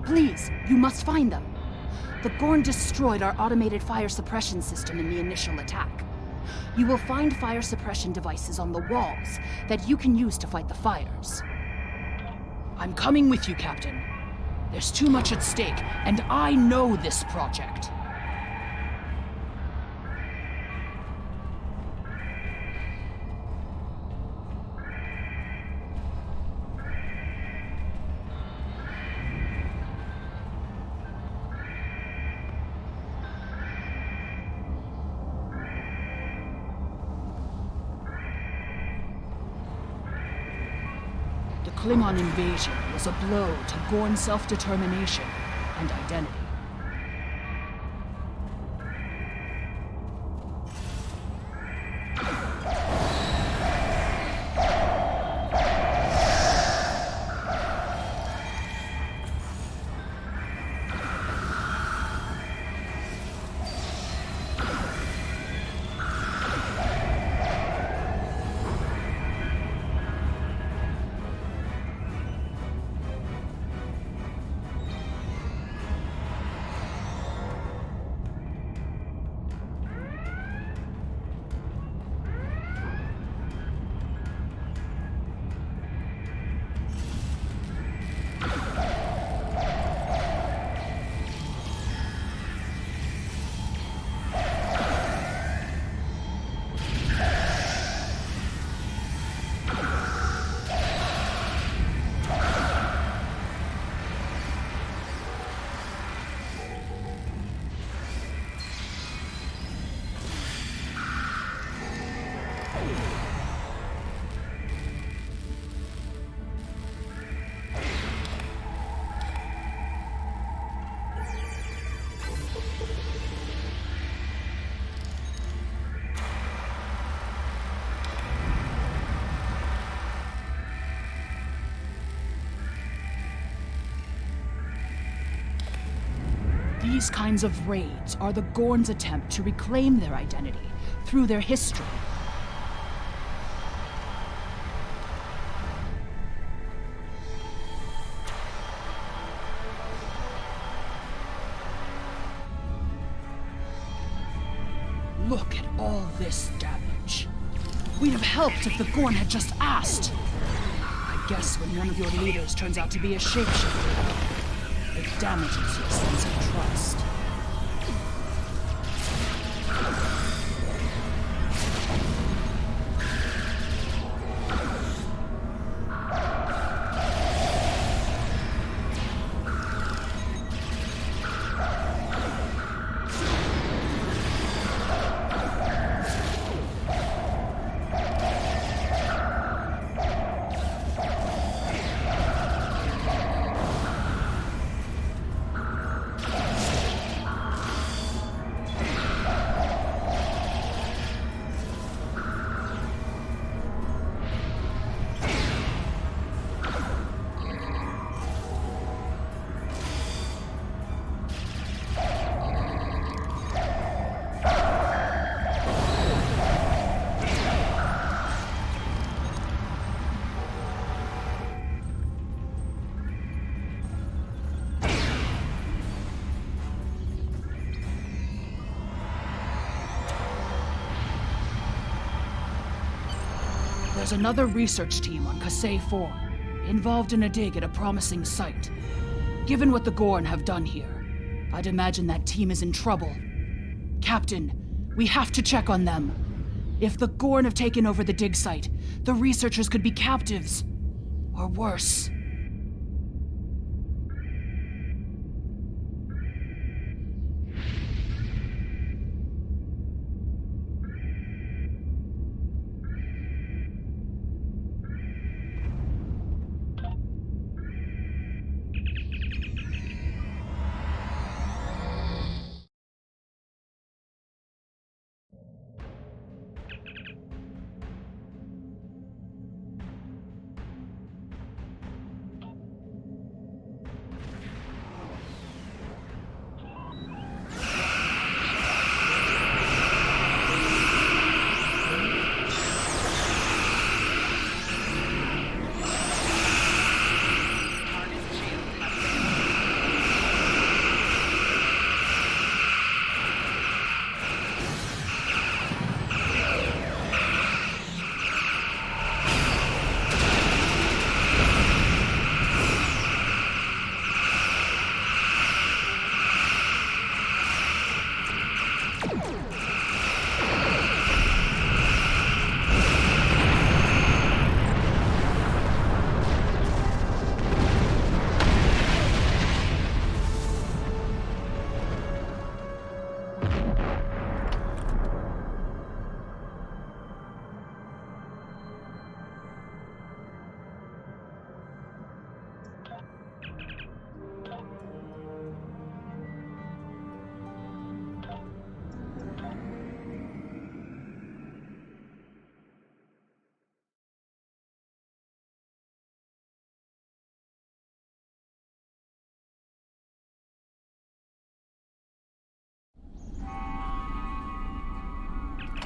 Please, you must find them. The Gorn destroyed our automated fire suppression system in the initial attack. You will find fire suppression devices on the walls that you can use to fight the fires. I'm coming with you, Captain. There's too much at stake, and I know this project. The Klingon invasion was a blow to Gorn self-determination and identity. These kinds of raids are the Gorn's attempt to reclaim their identity through their history. Look at all this damage. We'd have helped if the Gorn had just asked. I guess when one of your leaders turns out to be a shapeshifter, it damages your sense of trust. There's another research team on Kasei 4, involved in a dig at a promising site. Given what the Gorn have done here, I'd imagine that team is in trouble. Captain, we have to check on them. If the Gorn have taken over the dig site, the researchers could be captives. Or worse.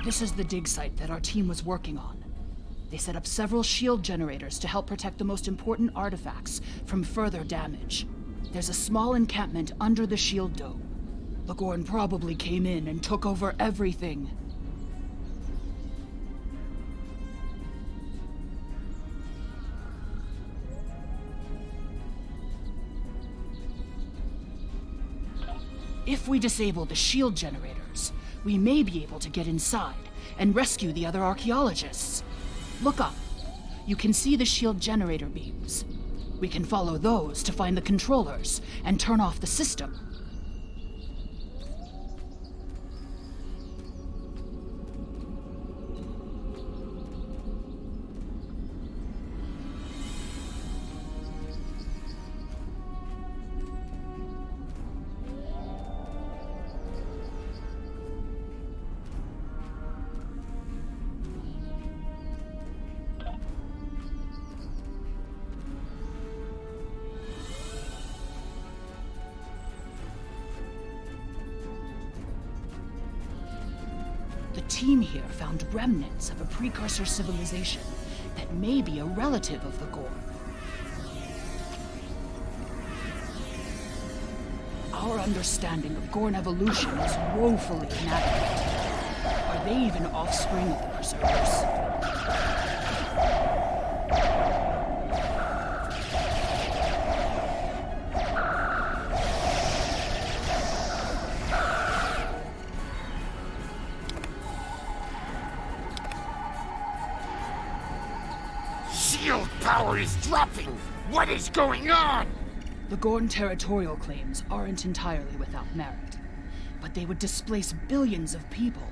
This is the dig site that our team was working on. They set up several shield generators to help protect the most important artifacts from further damage. There's a small encampment under the shield dome. The Gorn probably came in and took over everything. If we disable the shield generators, we may be able to get inside and rescue the other archaeologists. Look up. You can see the shield generator beams. We can follow those to find the controllers and turn off the system. The team here found remnants of a precursor civilization that may be a relative of the Gorn. Our understanding of Gorn evolution is woefully inadequate. Are they even offspring of the Preservers? Shield power is dropping! What is going on? The Gorn territorial claims aren't entirely without merit, but they would displace billions of people.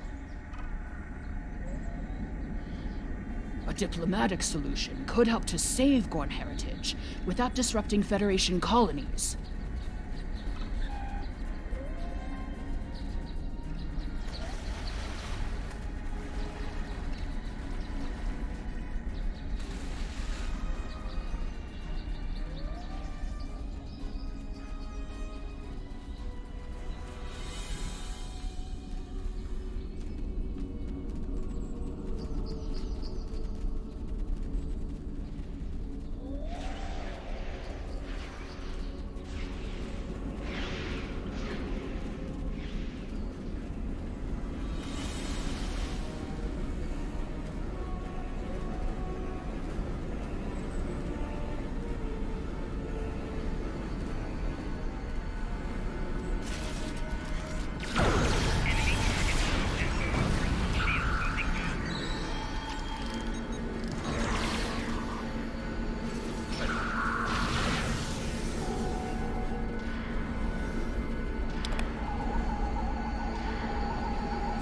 A diplomatic solution could help to save Gorn heritage without disrupting Federation colonies.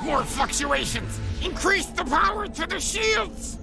More fluctuations! Increase the power to the shields!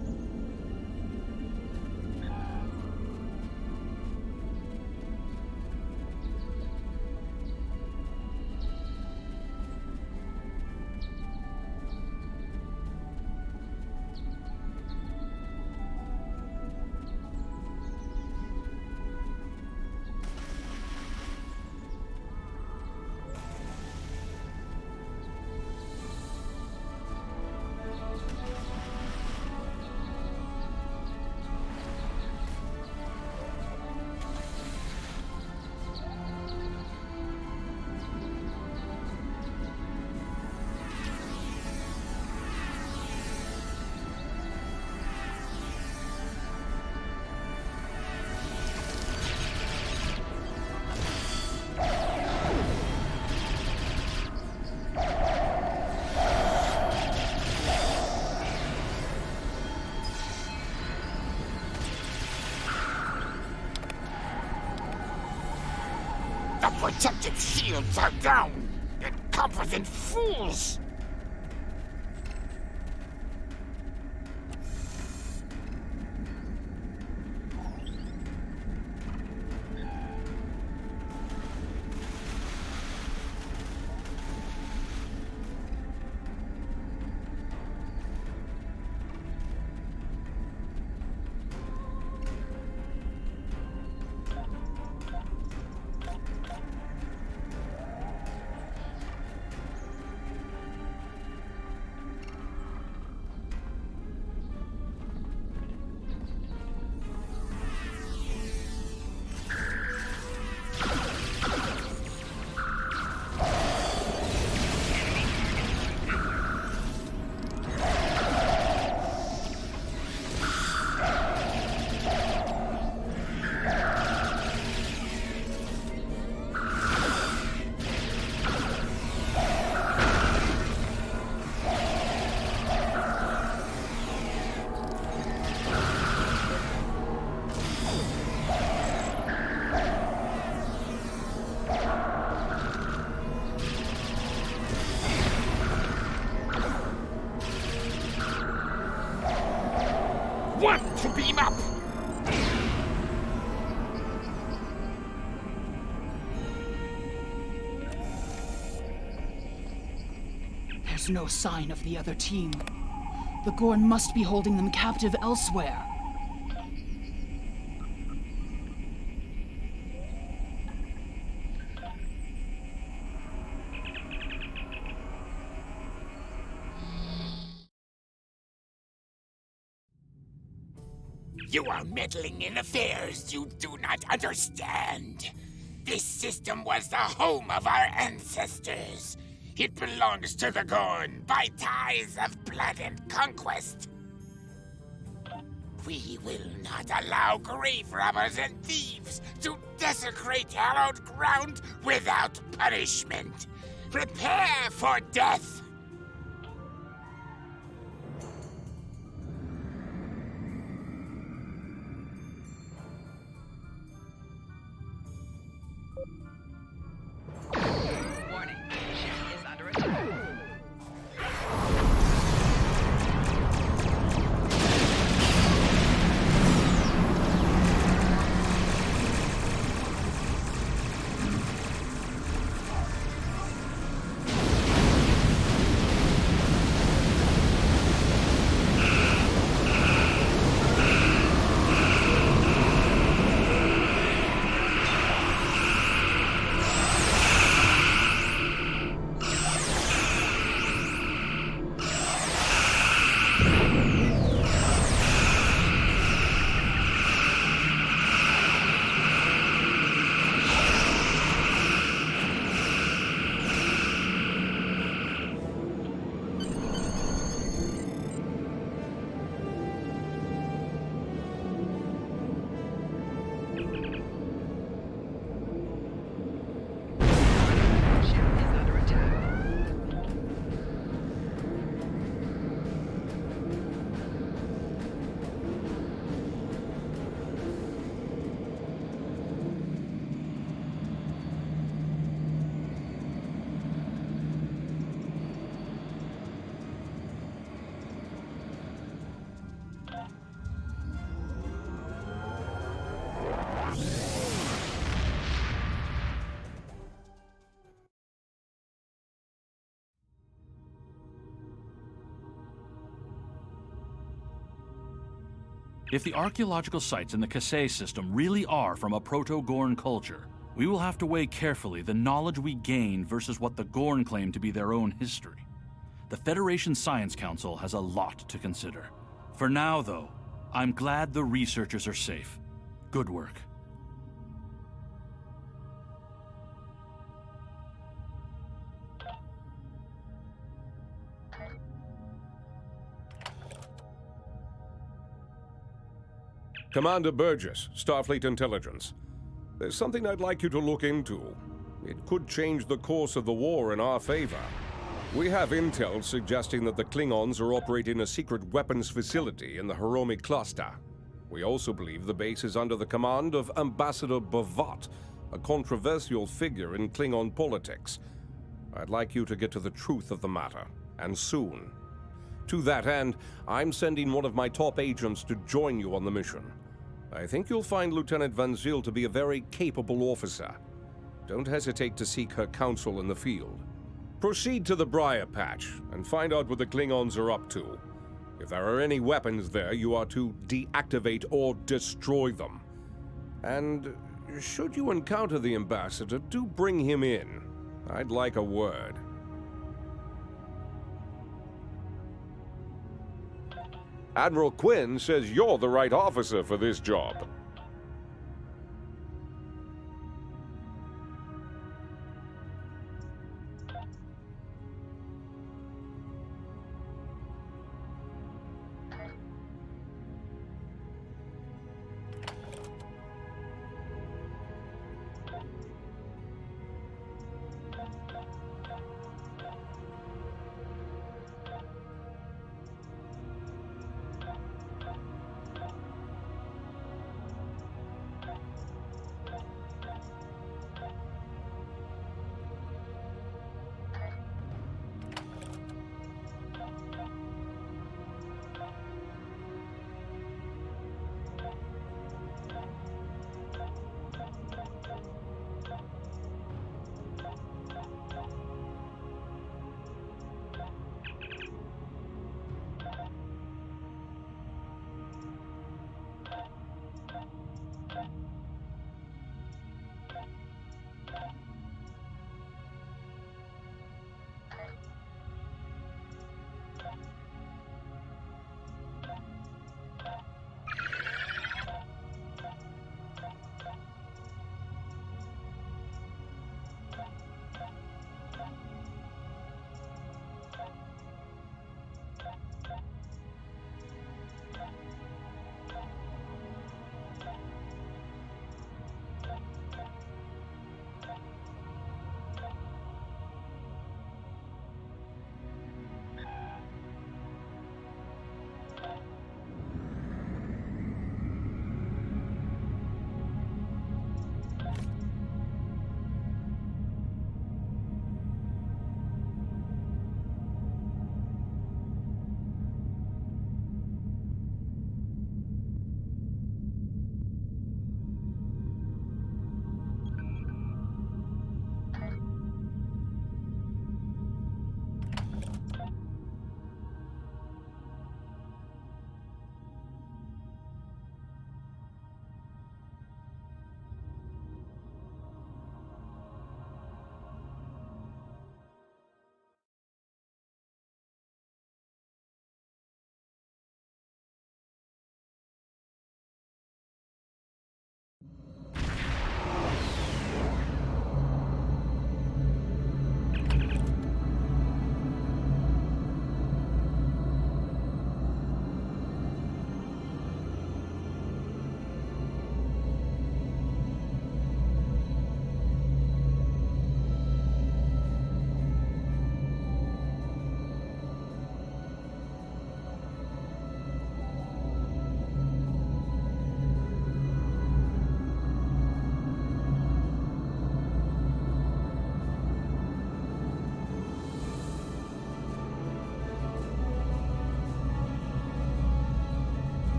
The protective shields are down! Incompetent fools! One to beam up! There's no sign of the other team. The Gorn must be holding them captive elsewhere. You are meddling in affairs you do not understand. This system was the home of our ancestors. It belongs to the Gorn by ties of blood and conquest. We will not allow grave robbers and thieves to desecrate hallowed ground without punishment. Prepare for death! If the archaeological sites in the Kasei system really are from a Proto-Gorn culture, we will have to weigh carefully the knowledge we gain versus what the Gorn claim to be their own history. The Federation Science Council has a lot to consider. For now, though, I'm glad the researchers are safe. Good work. Commander Burgess, Starfleet Intelligence. There's something I'd like you to look into. It could change the course of the war in our favor. We have intel suggesting that the Klingons are operating a secret weapons facility in the Hiromi cluster. We also believe the base is under the command of Ambassador Bavat, a controversial figure in Klingon politics. I'd like you to get to the truth of the matter, and soon. To that end, I'm sending one of my top agents to join you on the mission. I think you'll find Lieutenant Van Zyl to be a very capable officer. Don't hesitate to seek her counsel in the field. Proceed to the Briar Patch and find out what the Klingons are up to. If there are any weapons there, you are to deactivate or destroy them. And should you encounter the Ambassador, do bring him in. I'd like a word. Admiral Quinn says you're the right officer for this job.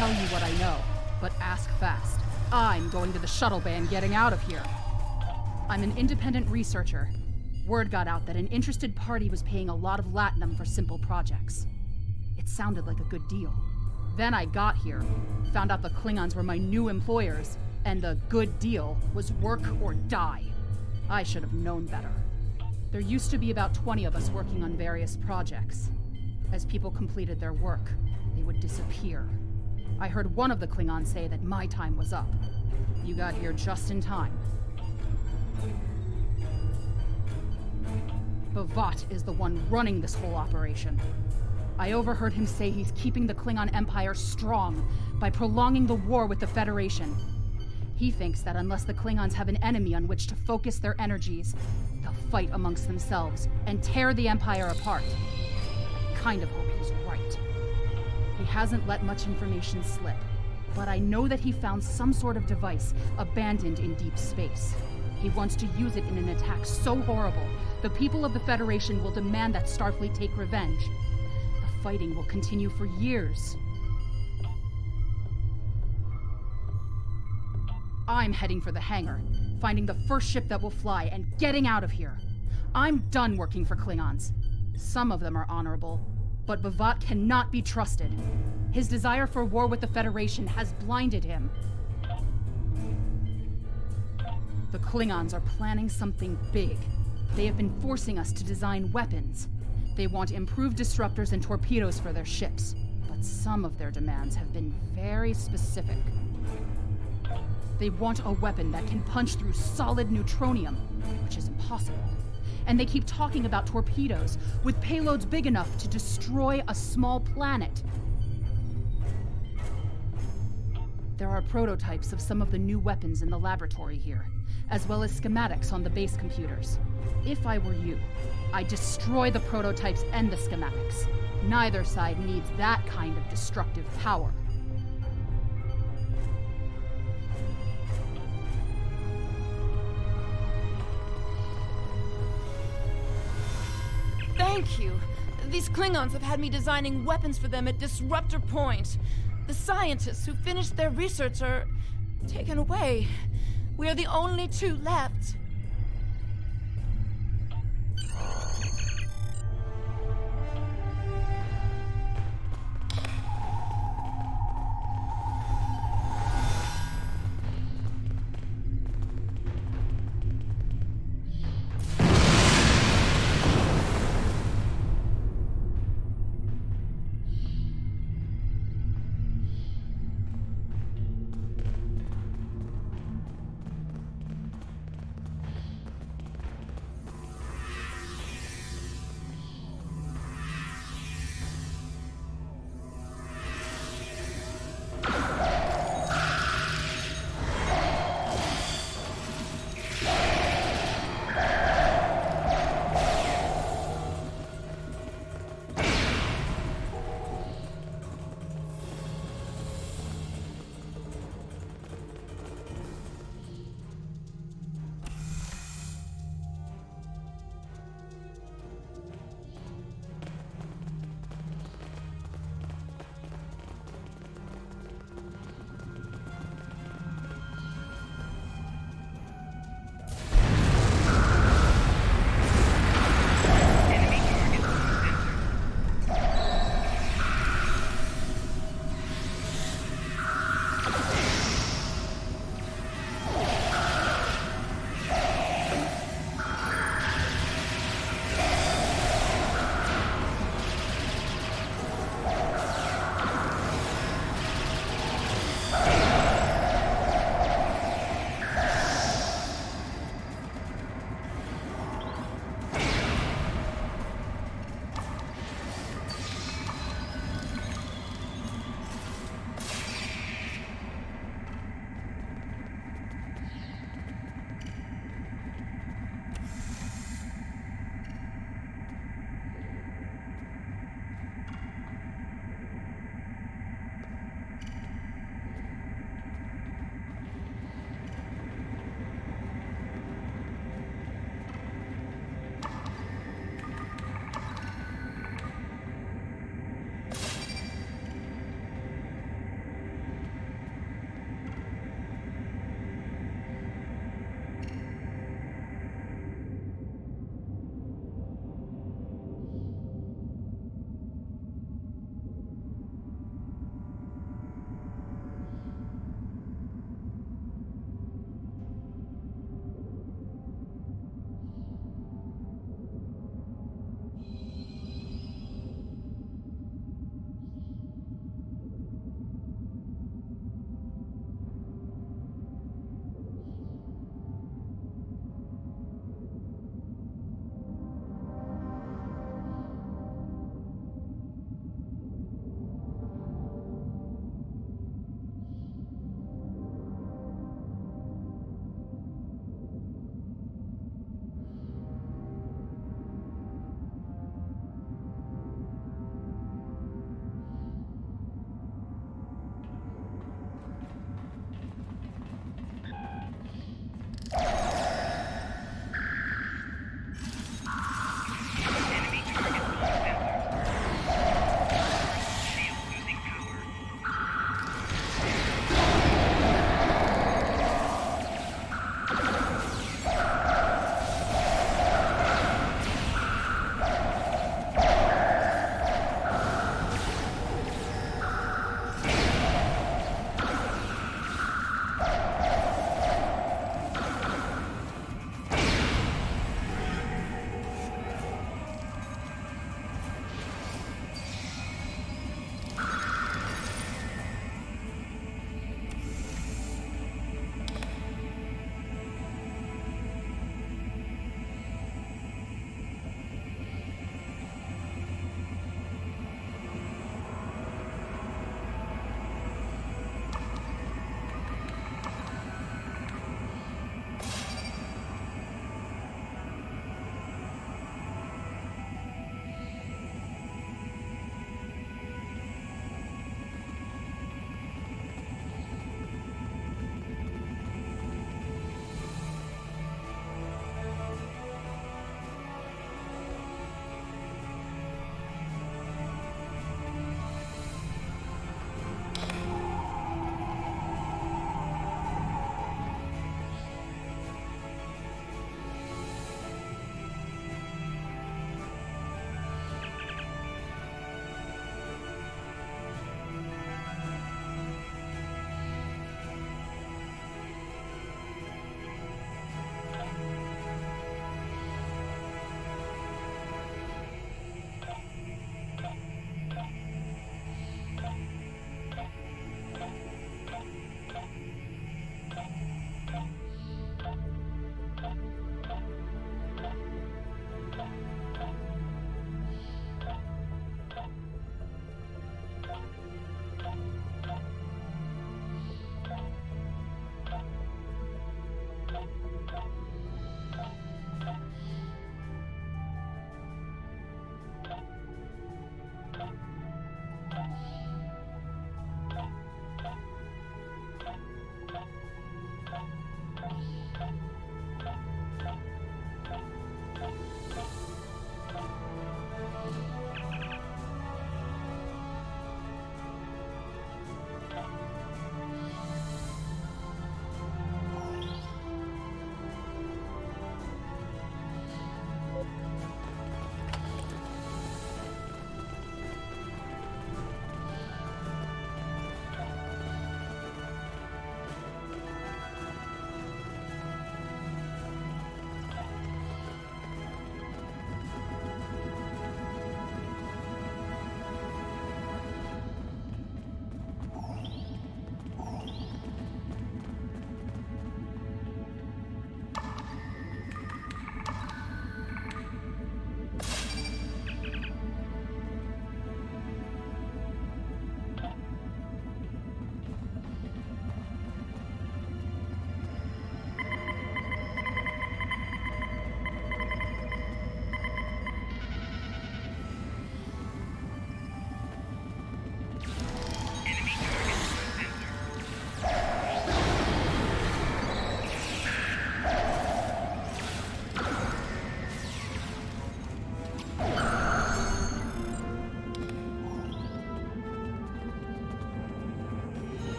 tell you what I know, but ask fast. I'm going to the shuttle bay and getting out of here. I'm an independent researcher. Word got out that an interested party was paying a lot of latinum for simple projects. It sounded like a good deal. Then I got here, found out the Klingons were my new employers, and the good deal was work or die. I should have known better. There used to be about 20 of us working on various projects. As people completed their work, they would disappear. I heard one of the Klingons say that my time was up. You got here just in time. Bavat is the one running this whole operation. I overheard him say he's keeping the Klingon Empire strong by prolonging the war with the Federation. He thinks that unless the Klingons have an enemy on which to focus their energies, they'll fight amongst themselves and tear the Empire apart. I kind of hope he's right. He hasn't let much information slip, but I know that he found some sort of device abandoned in deep space. He wants to use it in an attack so horrible, the people of the Federation will demand that Starfleet take revenge. The fighting will continue for years. I'm heading for the hangar, finding the first ship that will fly, and getting out of here. I'm done working for Klingons. Some of them are honorable, but Bavat cannot be trusted. His desire for war with the Federation has blinded him. The Klingons are planning something big. They have been forcing us to design weapons. They want improved disruptors and torpedoes for their ships, but some of their demands have been very specific. They want a weapon that can punch through solid neutronium, which is impossible. And they keep talking about torpedoes with payloads big enough to destroy a small planet. There are prototypes of some of the new weapons in the laboratory here, as well as schematics on the base computers. If I were you, I'd destroy the prototypes and the schematics. Neither side needs that kind of destructive power. Thank you. These Klingons have had me designing weapons for them at Disruptor Point. The scientists who finished their research are taken away. We are the only two left.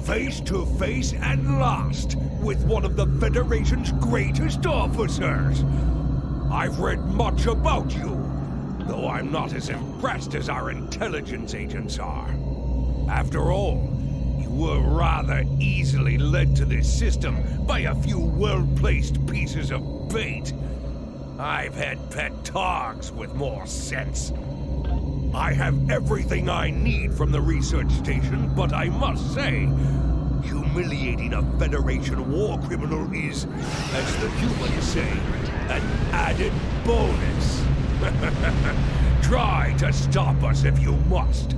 Face to face at last with one of the Federation's greatest officers. I've read much about you, though I'm not as impressed as our intelligence agents are. After all, you were rather easily led to this system by a few well-placed pieces of bait. I've had pet targs with more sense. I have everything I need from the research station, but I must say, humiliating a Federation war criminal is, as the humans say, an added bonus. Try to stop us if you must.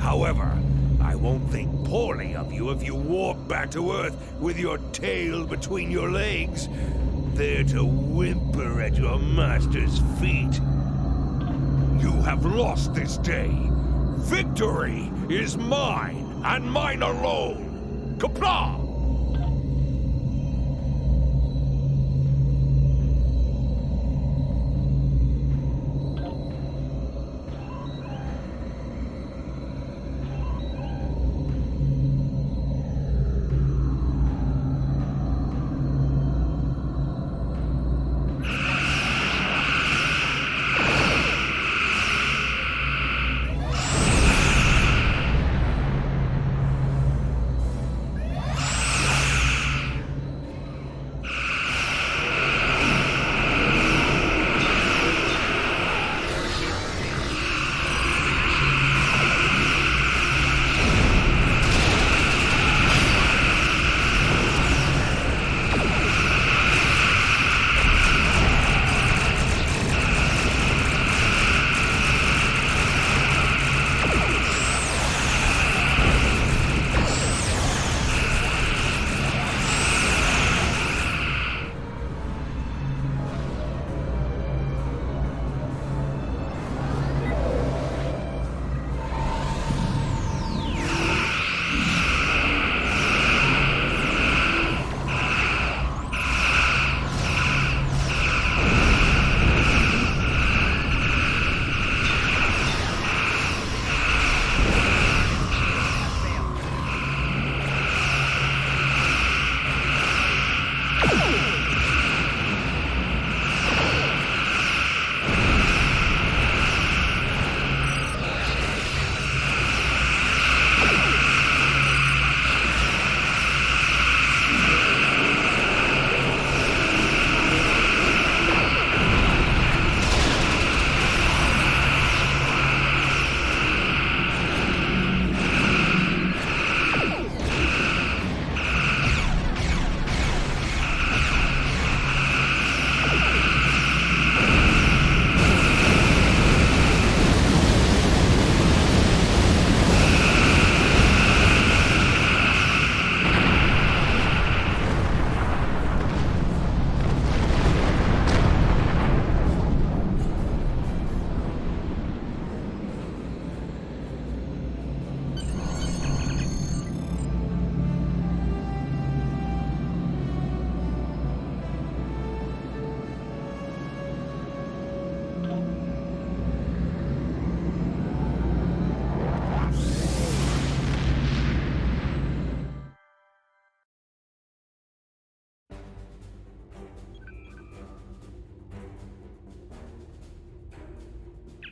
However, I won't think poorly of you if you warp back to Earth with your tail between your legs, there to whimper at your master's feet. You have lost this day. Victory is mine, and mine alone. Qapla'!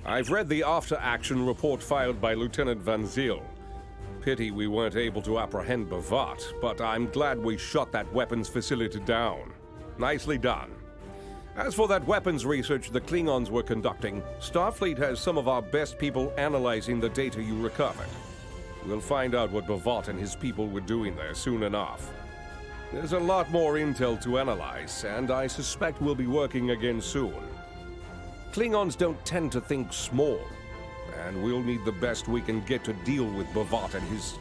I've read the after-action report filed by Lieutenant Van Zyl. Pity we weren't able to apprehend Bavat, but I'm glad we shot that weapons facility down. Nicely done. As for that weapons research the Klingons were conducting, Starfleet has some of our best people analyzing the data you recovered. We'll find out what Bavat and his people were doing there soon enough. There's a lot more intel to analyze, and I suspect we'll be working again soon. Klingons don't tend to think small, and we'll need the best we can get to deal with Bavat and his...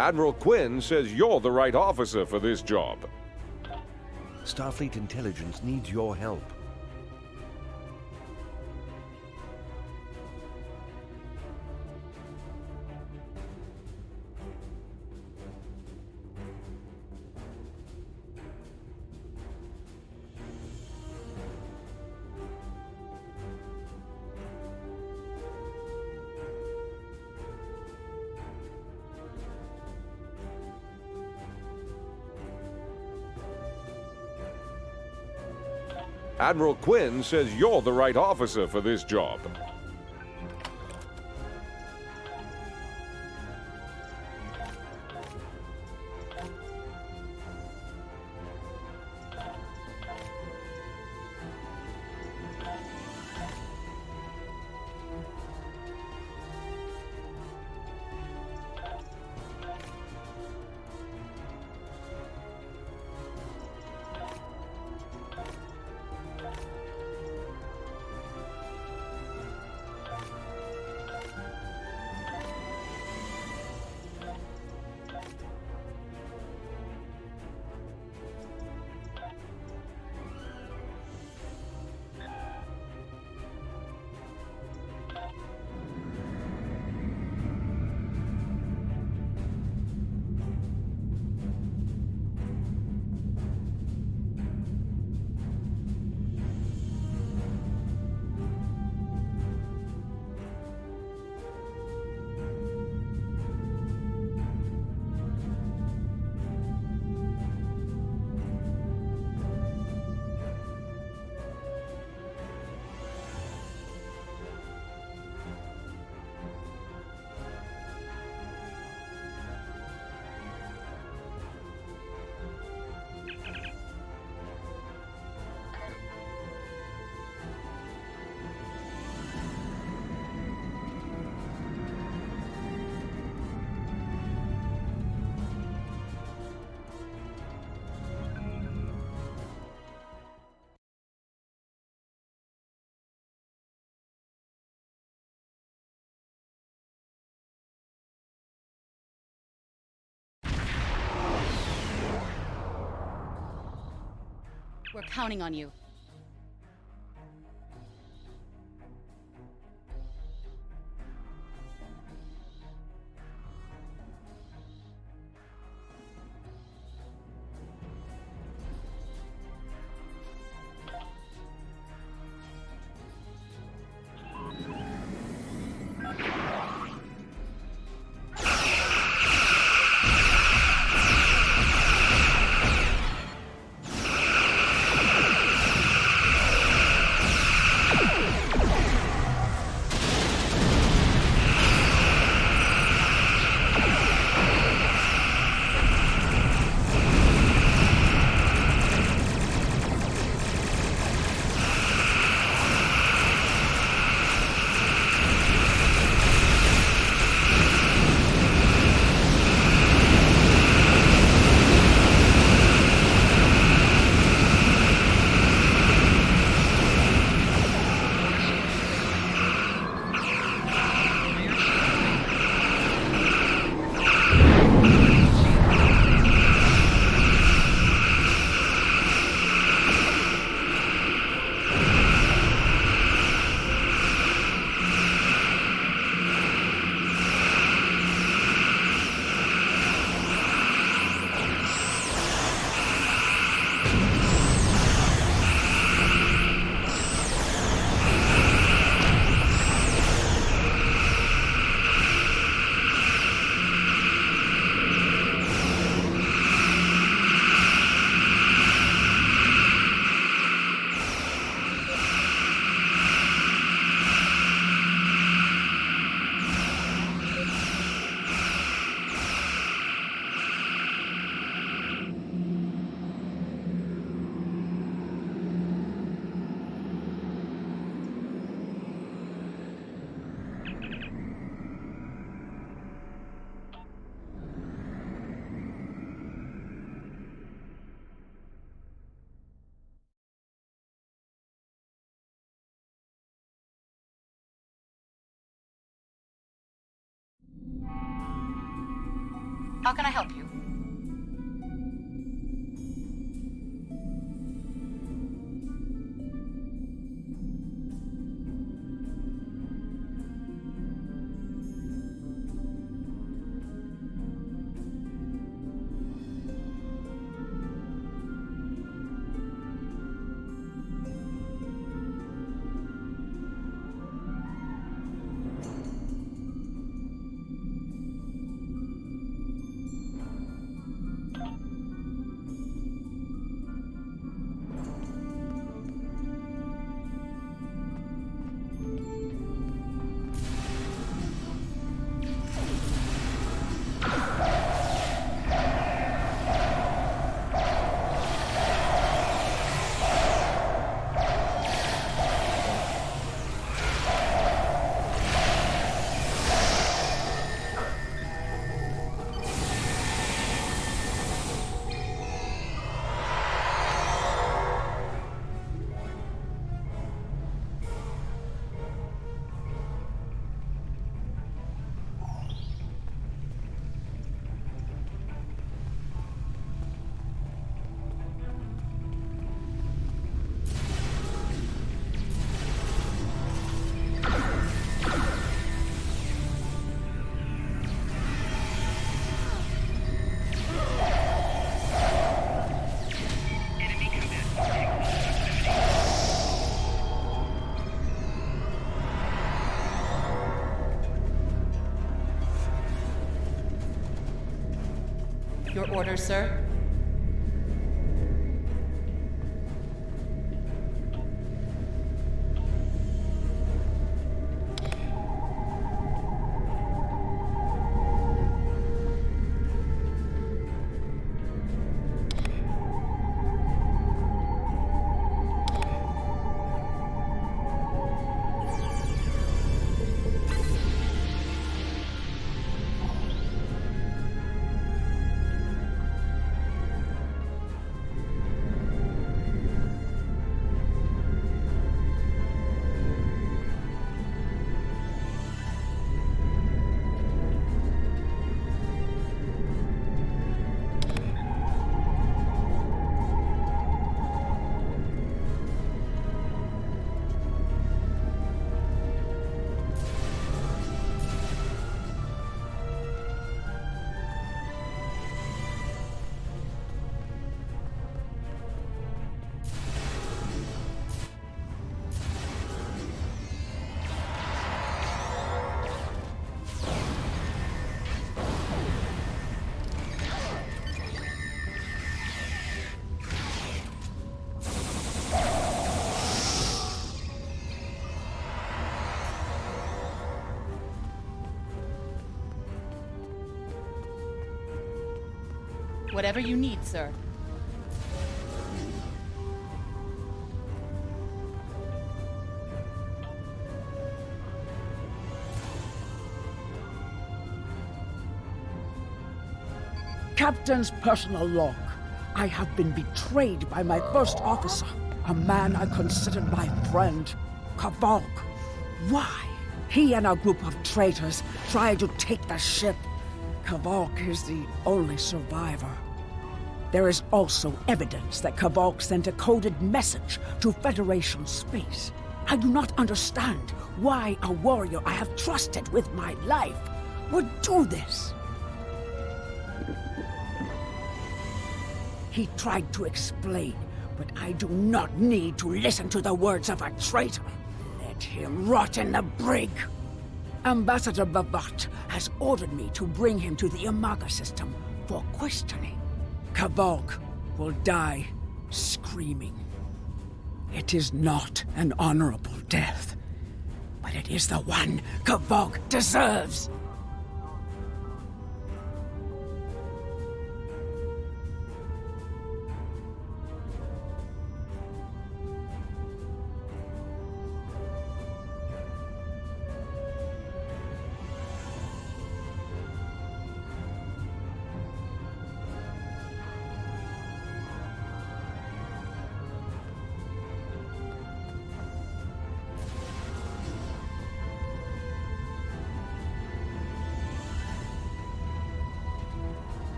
Admiral Quinn says you're the right officer for this job. Starfleet intelligence needs your help. Admiral Quinn says you're the right officer for this job. We're counting on you. How can I help you? Your order, sir? Whatever you need, sir. Captain's personal log. I have been betrayed by my first officer, a man I considered my friend, Kavok. Why? He and a group of traitors tried to take the ship. Kavok is the only survivor. There is also evidence that Kavok sent a coded message to Federation space. I do not understand why a warrior I have trusted with my life would do this. He tried to explain, but I do not need to listen to the words of a traitor. Let him rot in the brig. Ambassador Bavat has ordered me to bring him to the Imaga system for questioning. Kavok will die screaming. It is not an honorable death, but it is the one Kavok deserves.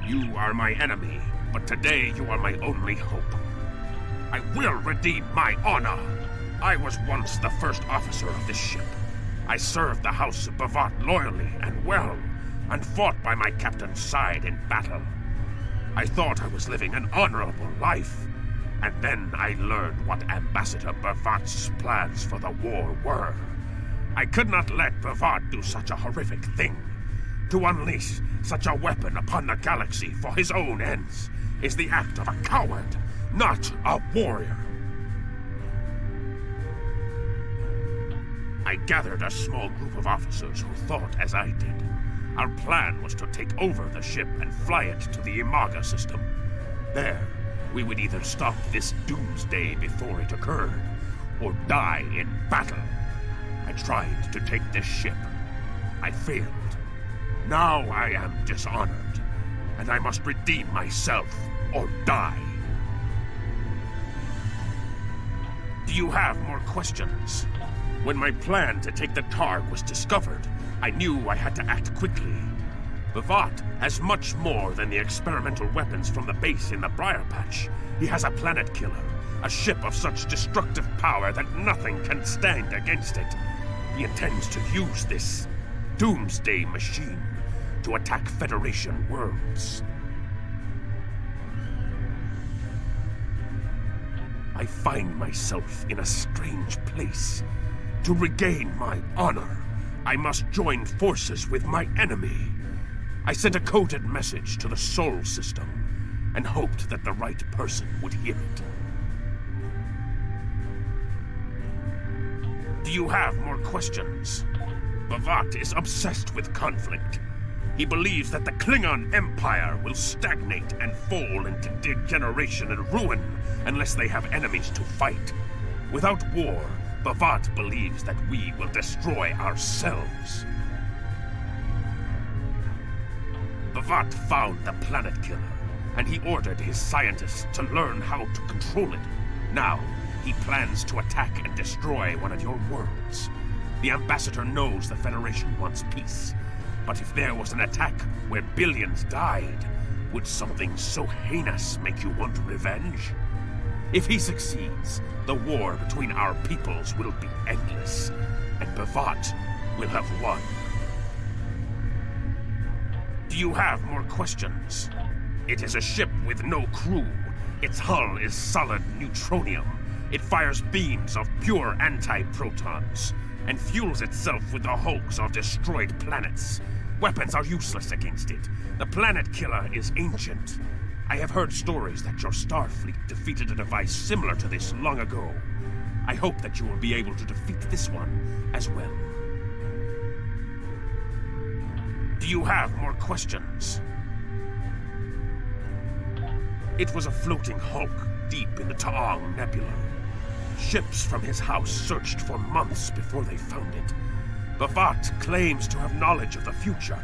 You are my enemy, but today you are my only hope. I will redeem my honor. I was once the first officer of this ship. I served the House of Bavat loyally and well, and fought by my captain's side in battle. I thought I was living an honorable life, and then I learned what Ambassador Bavat's plans for the war were. I could not let Bavat do such a horrific thing. To unleash such a weapon upon the galaxy for his own ends is the act of a coward, not a warrior. I gathered a small group of officers who thought as I did. Our plan was to take over the ship and fly it to the Imaga system. There, we would either stop this doomsday before it occurred, or die in battle. I tried to take this ship. I failed. Now I am dishonored, and I must redeem myself or die. Do you have more questions? When my plan to take the Targ was discovered, I knew I had to act quickly. Bavat has much more than the experimental weapons from the base in the Briar Patch. He has a planet killer, a ship of such destructive power that nothing can stand against it. He intends to use this doomsday machine to attack Federation worlds. I find myself in a strange place. To regain my honor, I must join forces with my enemy. I sent a coded message to the Sol system and hoped that the right person would hear it. Do you have more questions? Bavat is obsessed with conflict. He believes that the Klingon Empire will stagnate and fall into degeneration and ruin unless they have enemies to fight. Without war, Bavat believes that we will destroy ourselves. Bavat found the planet killer, and he ordered his scientists to learn how to control it. Now, he plans to attack and destroy one of your worlds. The Ambassador knows the Federation wants peace, but if there was an attack where billions died, would something so heinous make you want revenge? If he succeeds, the war between our peoples will be endless, and Bavat will have won. Do you have more questions? It is a ship with no crew. Its hull is solid neutronium. It fires beams of pure anti-protons, and fuels itself with the hulks of destroyed planets. Weapons are useless against it. The planet killer is ancient. I have heard stories that your Starfleet defeated a device similar to this long ago. I hope that you will be able to defeat this one as well. Do you have more questions? It was a floating hulk deep in the Ta'ang Nebula. Ships from his house searched for months before they found it. Bavat claims to have knowledge of the future.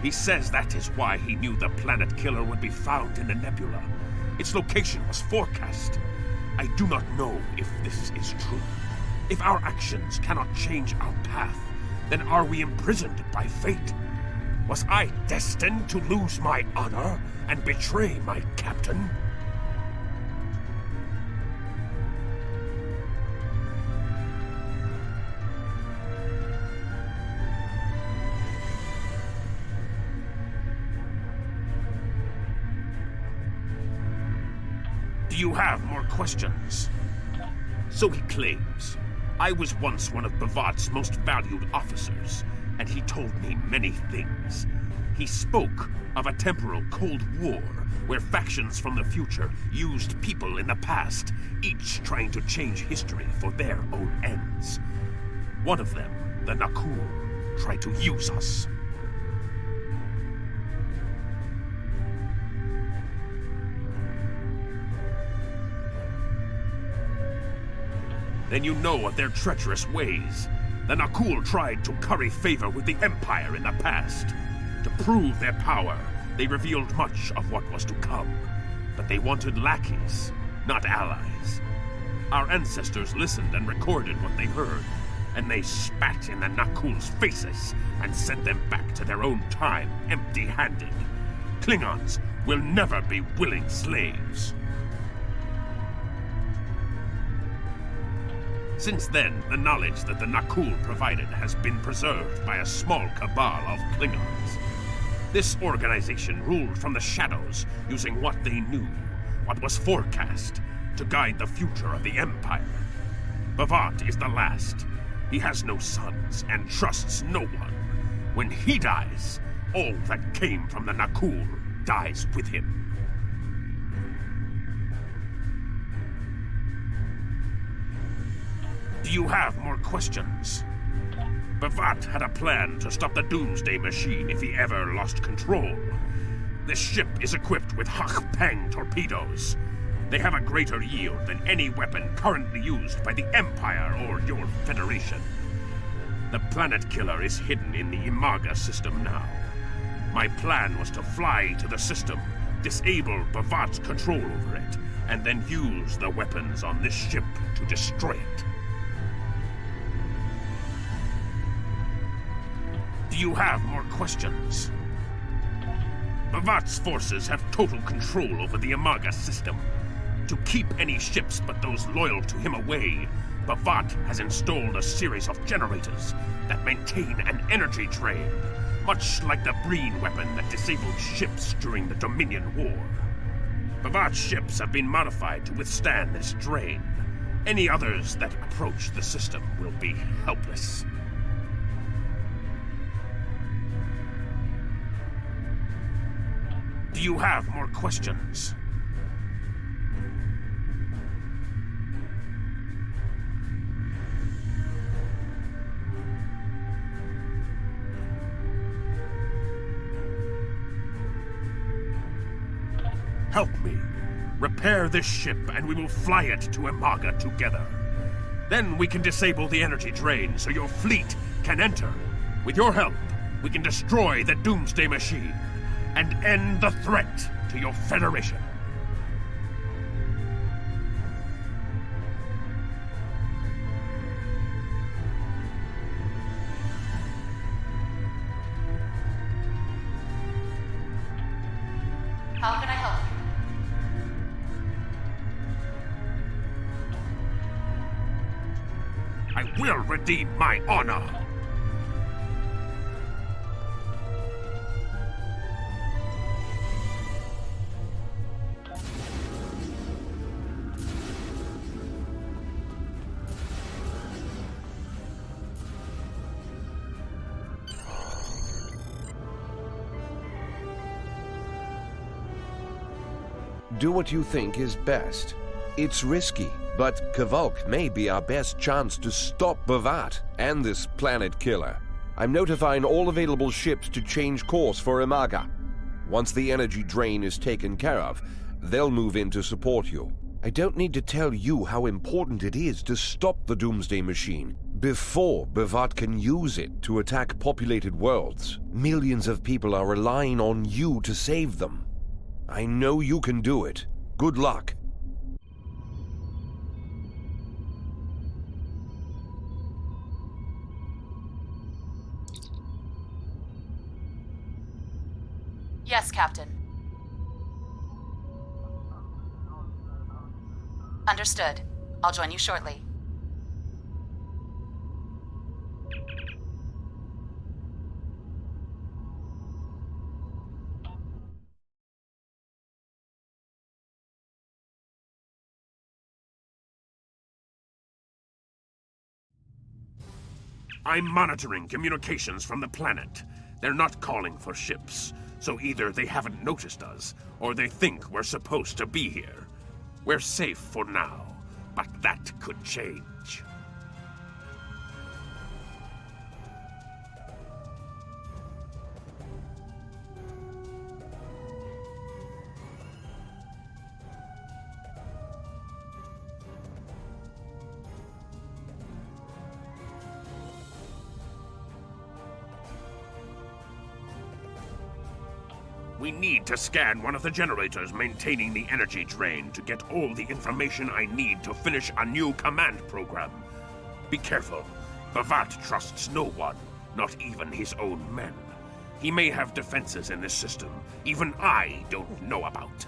He says that is why he knew the planet killer would be found in the nebula. Its location was forecast. I do not know if this is true. If our actions cannot change our path, then are we imprisoned by fate? Was I destined to lose my honor and betray my captain? Do you have more questions? So he claims. I was once one of Bavat's most valued officers, and he told me many things. He spoke of a temporal Cold War, where factions from the future used people in the past, each trying to change history for their own ends. One of them, the Nakul, tried to use us. Then you know of their treacherous ways. The Nakul tried to curry favor with the Empire in the past. To prove their power, they revealed much of what was to come. But they wanted lackeys, not allies. Our ancestors listened and recorded what they heard, and they spat in the Nakul's faces and sent them back to their own time empty-handed. Klingons will never be willing slaves. Since then, the knowledge that the Nakul provided has been preserved by a small cabal of Klingons. This organization ruled from the shadows, using what they knew, what was forecast, to guide the future of the Empire. Bavat is the last. He has no sons and trusts no one. When he dies, all that came from the Nakul dies with him. Do you have more questions? Bavat had a plan to stop the Doomsday Machine if he ever lost control. This ship is equipped with Hach-Pang torpedoes. They have a greater yield than any weapon currently used by the Empire or your Federation. The planet killer is hidden in the Imaga system now. My plan was to fly to the system, disable Bavat's control over it, and then use the weapons on this ship to destroy it. Do you have more questions? Bavat's forces have total control over the Imaga system. To keep any ships but those loyal to him away, Bavat has installed a series of generators that maintain an energy drain, much like the Breen weapon that disabled ships during the Dominion War. Bavat's ships have been modified to withstand this drain. Any others that approach the system will be helpless. Do you have more questions? Help me. Repair this ship and we will fly it to Imaga together. Then we can disable the energy drain so your fleet can enter. With your help, we can destroy the Doomsday Machine and end the threat to your Federation. How can I help you? I will redeem my honor. Do what you think is best. It's risky, but Kvalk may be our best chance to stop Bavat and this planet killer. I'm notifying all available ships to change course for Imaga. Once the energy drain is taken care of, they'll move in to support you. I don't need to tell you how important it is to stop the Doomsday Machine before Bavat can use it to attack populated worlds. Millions of people are relying on you to save them. I know you can do it. Good luck. Yes, Captain. Understood. I'll join you shortly. I'm monitoring communications from the planet. They're not calling for ships, so either they haven't noticed us, or they think we're supposed to be here. We're safe for now, but that could change. We need to scan one of the generators maintaining the energy drain to get all the information I need to finish a new command program. Be careful. Bavat trusts no one, not even his own men. He may have defenses in this system even I don't know about.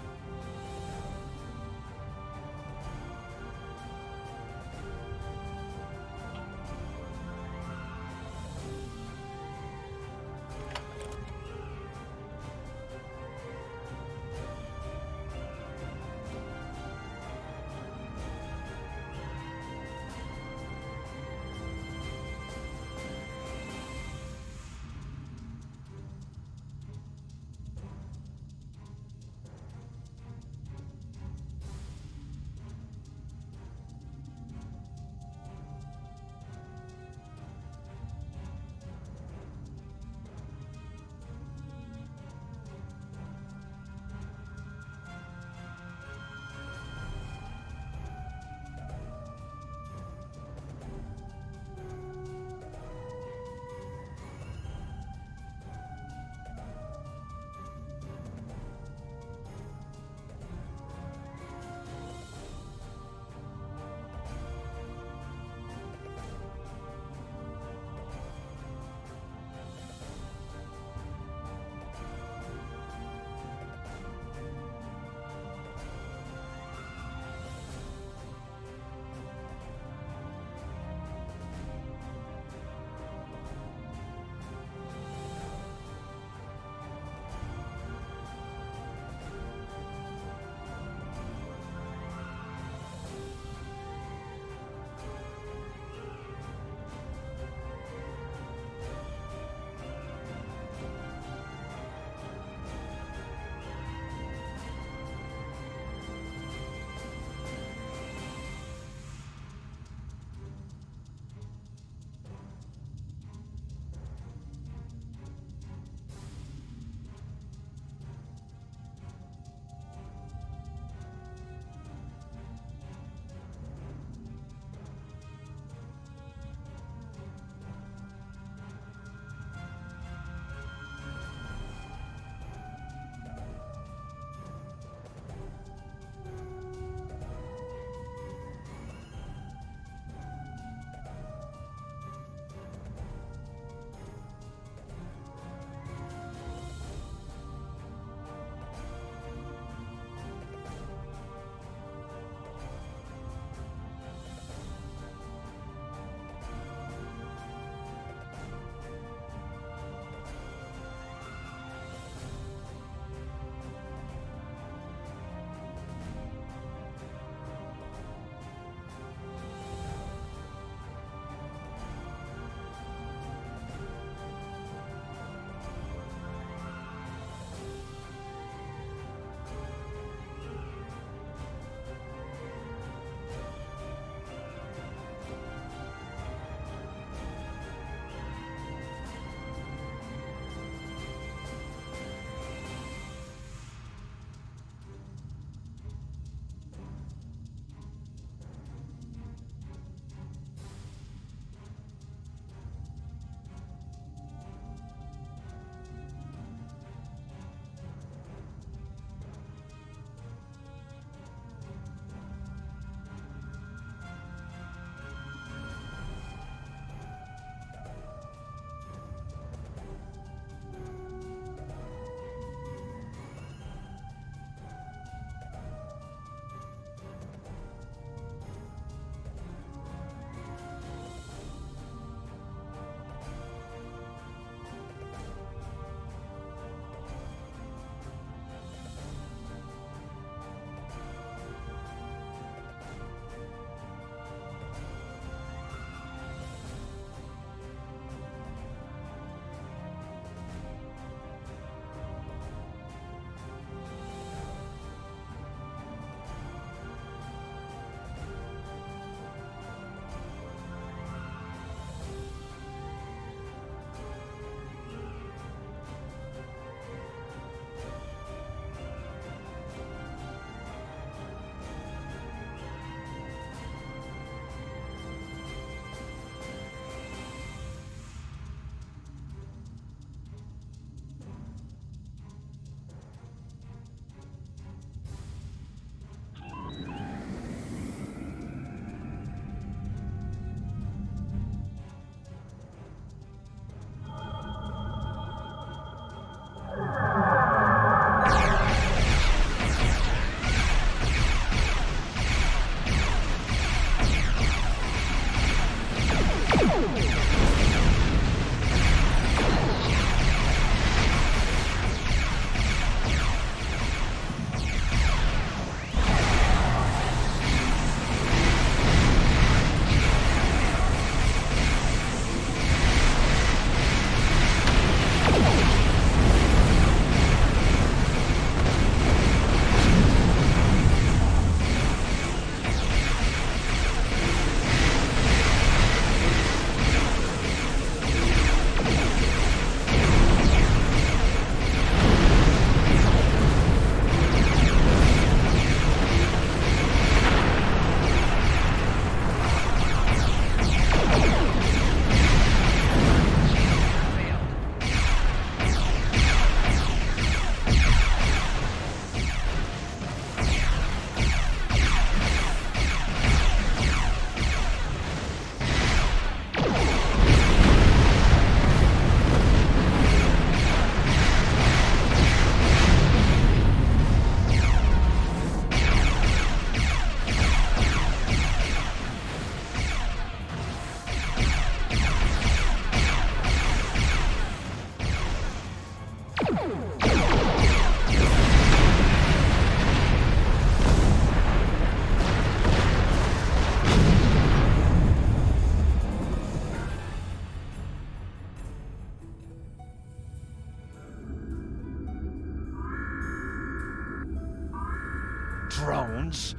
Klingons?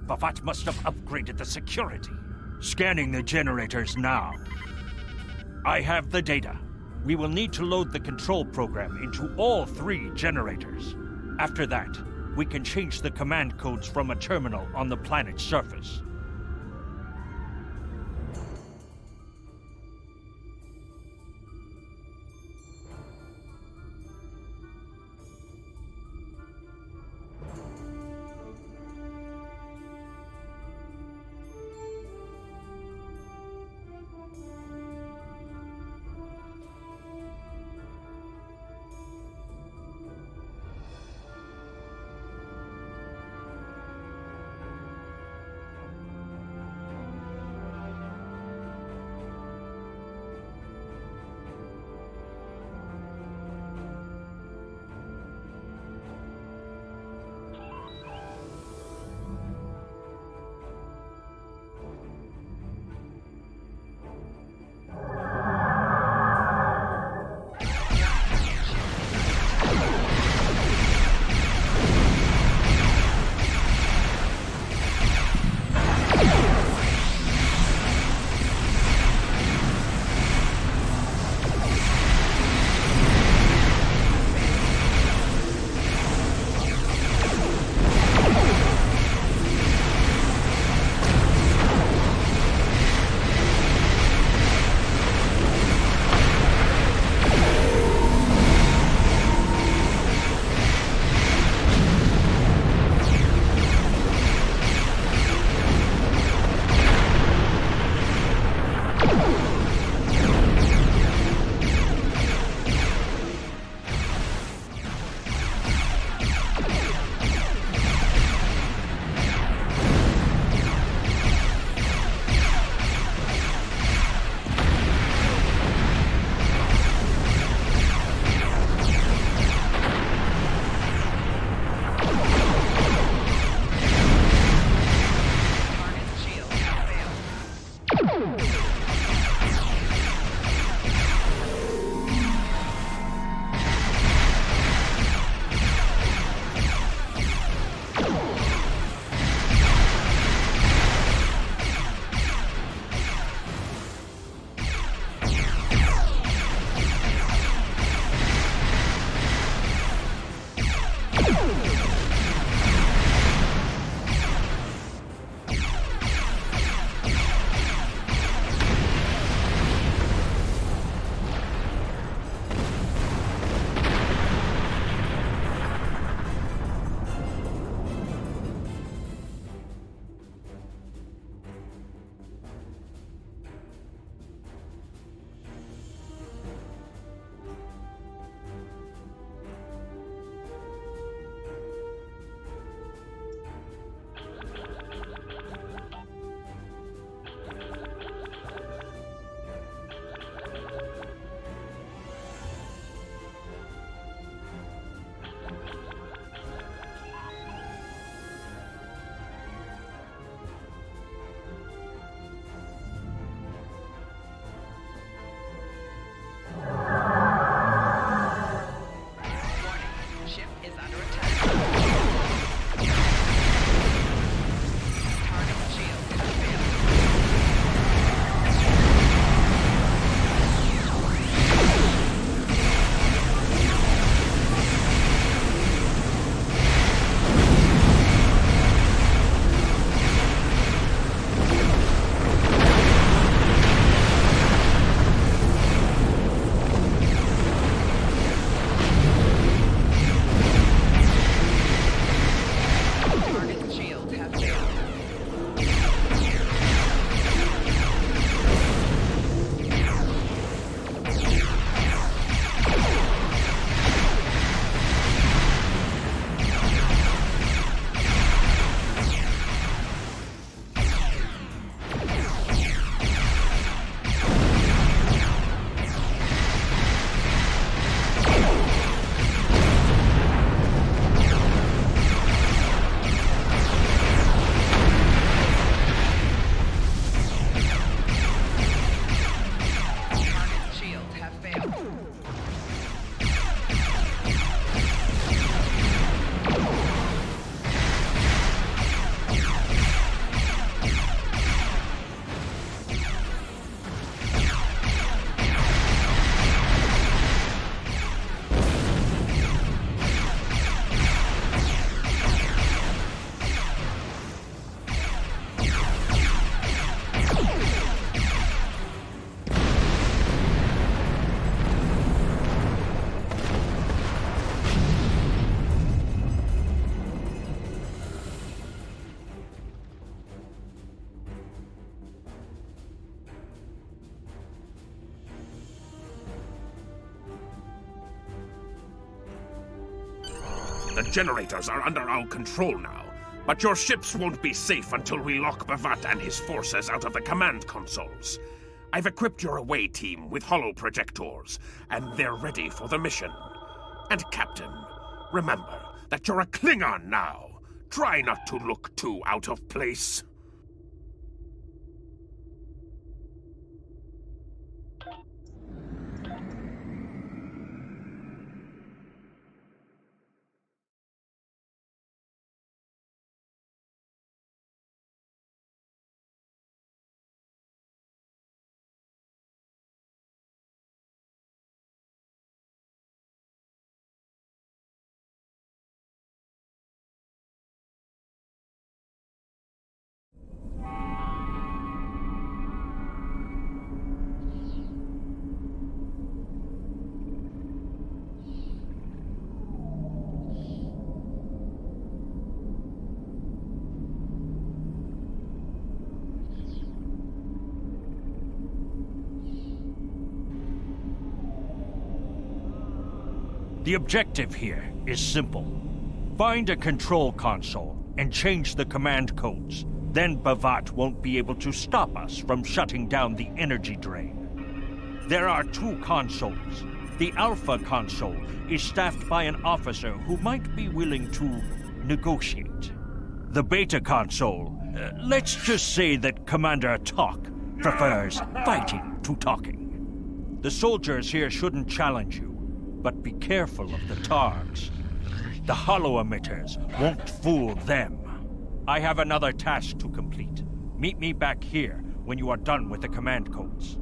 Bavat must have upgraded the security. Scanning the generators now. I have the data. We will need to load the control program into all 3 generators. After that, we can change the command codes from a terminal on the planet's surface. The generators are under our control now, but your ships won't be safe until we lock Bavat and his forces out of the command consoles. I've equipped your away team with holoprojectors, and they're ready for the mission. And Captain, remember that you're a Klingon now. Try not to look too out of place. The objective here is simple. Find a control console and change the command codes. Then Bavat won't be able to stop us from shutting down the energy drain. There are 2 consoles. The Alpha console is staffed by an officer who might be willing to negotiate. The Beta console, let's just say that Commander Talk prefers fighting to talking. The soldiers here shouldn't challenge you, but be careful of the Targs. The holo-emitters won't fool them. I have another task to complete. Meet me back here when you are done with the command codes.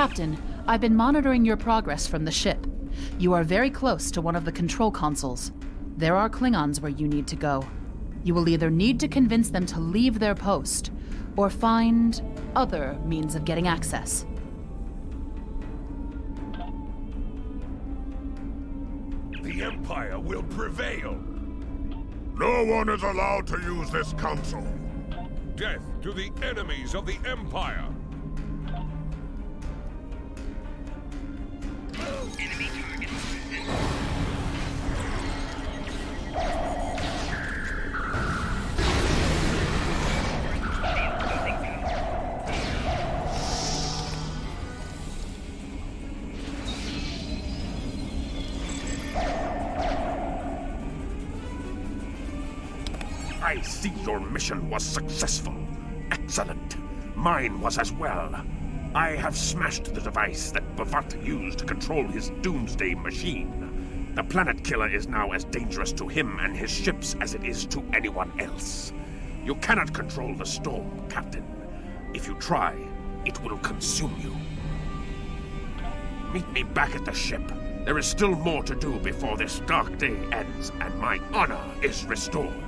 Captain, I've been monitoring your progress from the ship. You are very close to one of the control consoles. There are Klingons where you need to go. You will either need to convince them to leave their post, or find other means of getting access. The Empire will prevail. No one is allowed to use this console. Death to the enemies of the Empire! Enemy target. I see your mission was successful. Excellent. Mine was as well. I have smashed the device that Bavat used to control his doomsday machine. The planet killer is now as dangerous to him and his ships as it is to anyone else. You cannot control the storm, Captain. If you try, it will consume you. Meet me back at the ship. There is still more to do before this dark day ends and my honor is restored.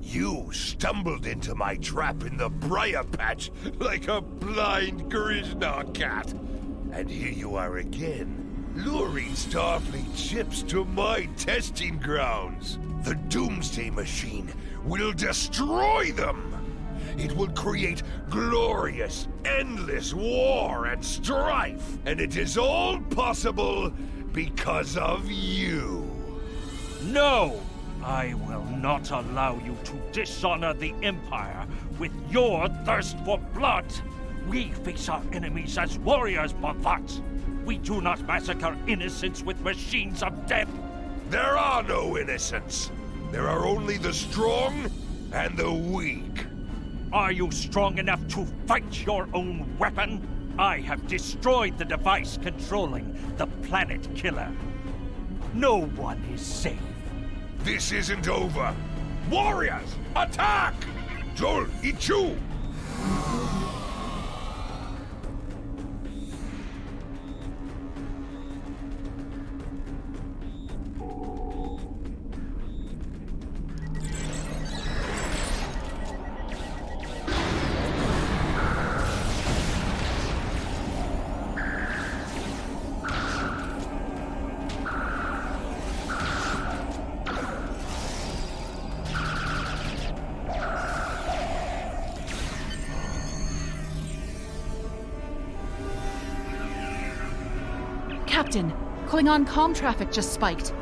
You stumbled into my trap in the briar patch like a blind Krishna cat. And here you are again, luring Starfleet ships to my testing grounds. The Doomsday Machine will destroy them. It will create glorious, endless war and strife. And it is all possible because of you. No! I will not allow you to dishonor the Empire with your thirst for blood! We face our enemies as warriors, Bhavat! We do not massacre innocents with machines of death! There are no innocents! There are only the strong and the weak. Are you strong enough to fight your own weapon? I have destroyed the device controlling the planet killer. No one is safe. This isn't over. Warriors, attack! Joel, Ichu! Captain, Klingon comm traffic just spiked.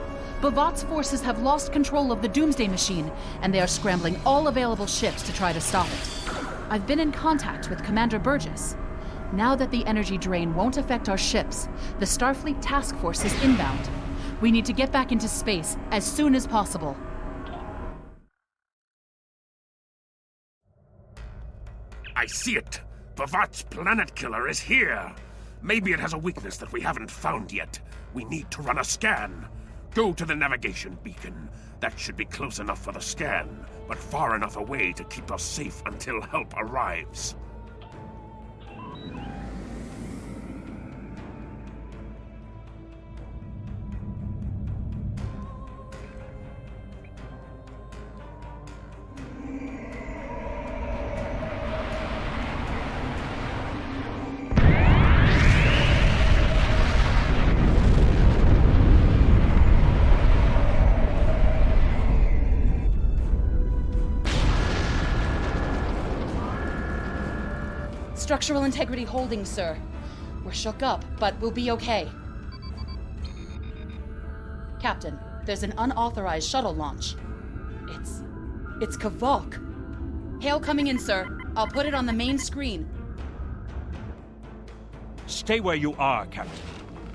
Bhavat's forces have lost control of the Doomsday Machine, and they are scrambling all available ships to try to stop it. I've been in contact with Commander Burgess. Now that the energy drain won't affect our ships, the Starfleet task force is inbound. We need to get back into space as soon as possible. I see it! Bhavat's planet killer is here! Maybe it has a weakness that we haven't found yet. We need to run a scan. Go to the navigation beacon. That should be close enough for the scan, but far enough away to keep us safe until help arrives. Structural integrity holding, sir. We're shook up, but we'll be okay. Captain, there's an unauthorized shuttle launch. It's Kavok. Hail coming in, sir. I'll put it on the main screen. Stay where you are, Captain.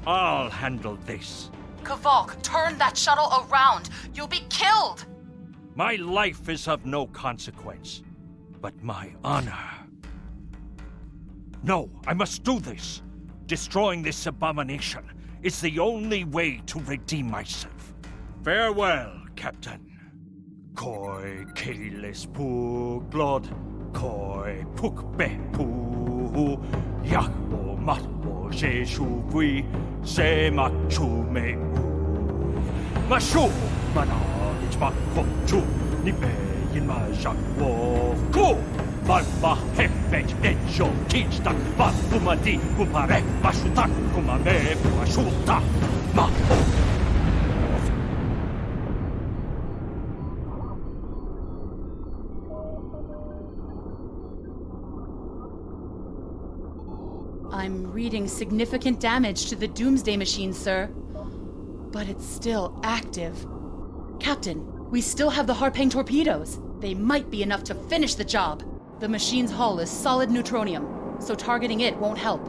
I'll handle this. Kavok, turn that shuttle around! You'll be killed! My life is of no consequence, but my honor. No, I must do this. Destroying this abomination is the only way to redeem myself. Farewell, Captain. Koi keles puglod, koi pukbe pu, yakbo matbo jeshu gui, se machu me u. Mashu manage makochu, nipe in ma jakwo ku. Valpa hefet echo kinsta valpumadi kupare mashuta kumame mashuta ma. I'm reading significant damage to the Doomsday Machine, sir. But it's still active. Captain, we still have the Harpang torpedoes. They might be enough to finish the job. The machine's hull is solid neutronium, so targeting it won't help.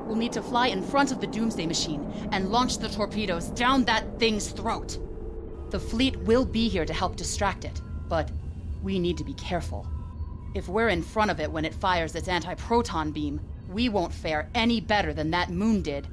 We'll need to fly in front of the Doomsday Machine and launch the torpedoes down that thing's throat. The fleet will be here to help distract it, but we need to be careful. If we're in front of it when it fires its anti-proton beam, we won't fare any better than that moon did.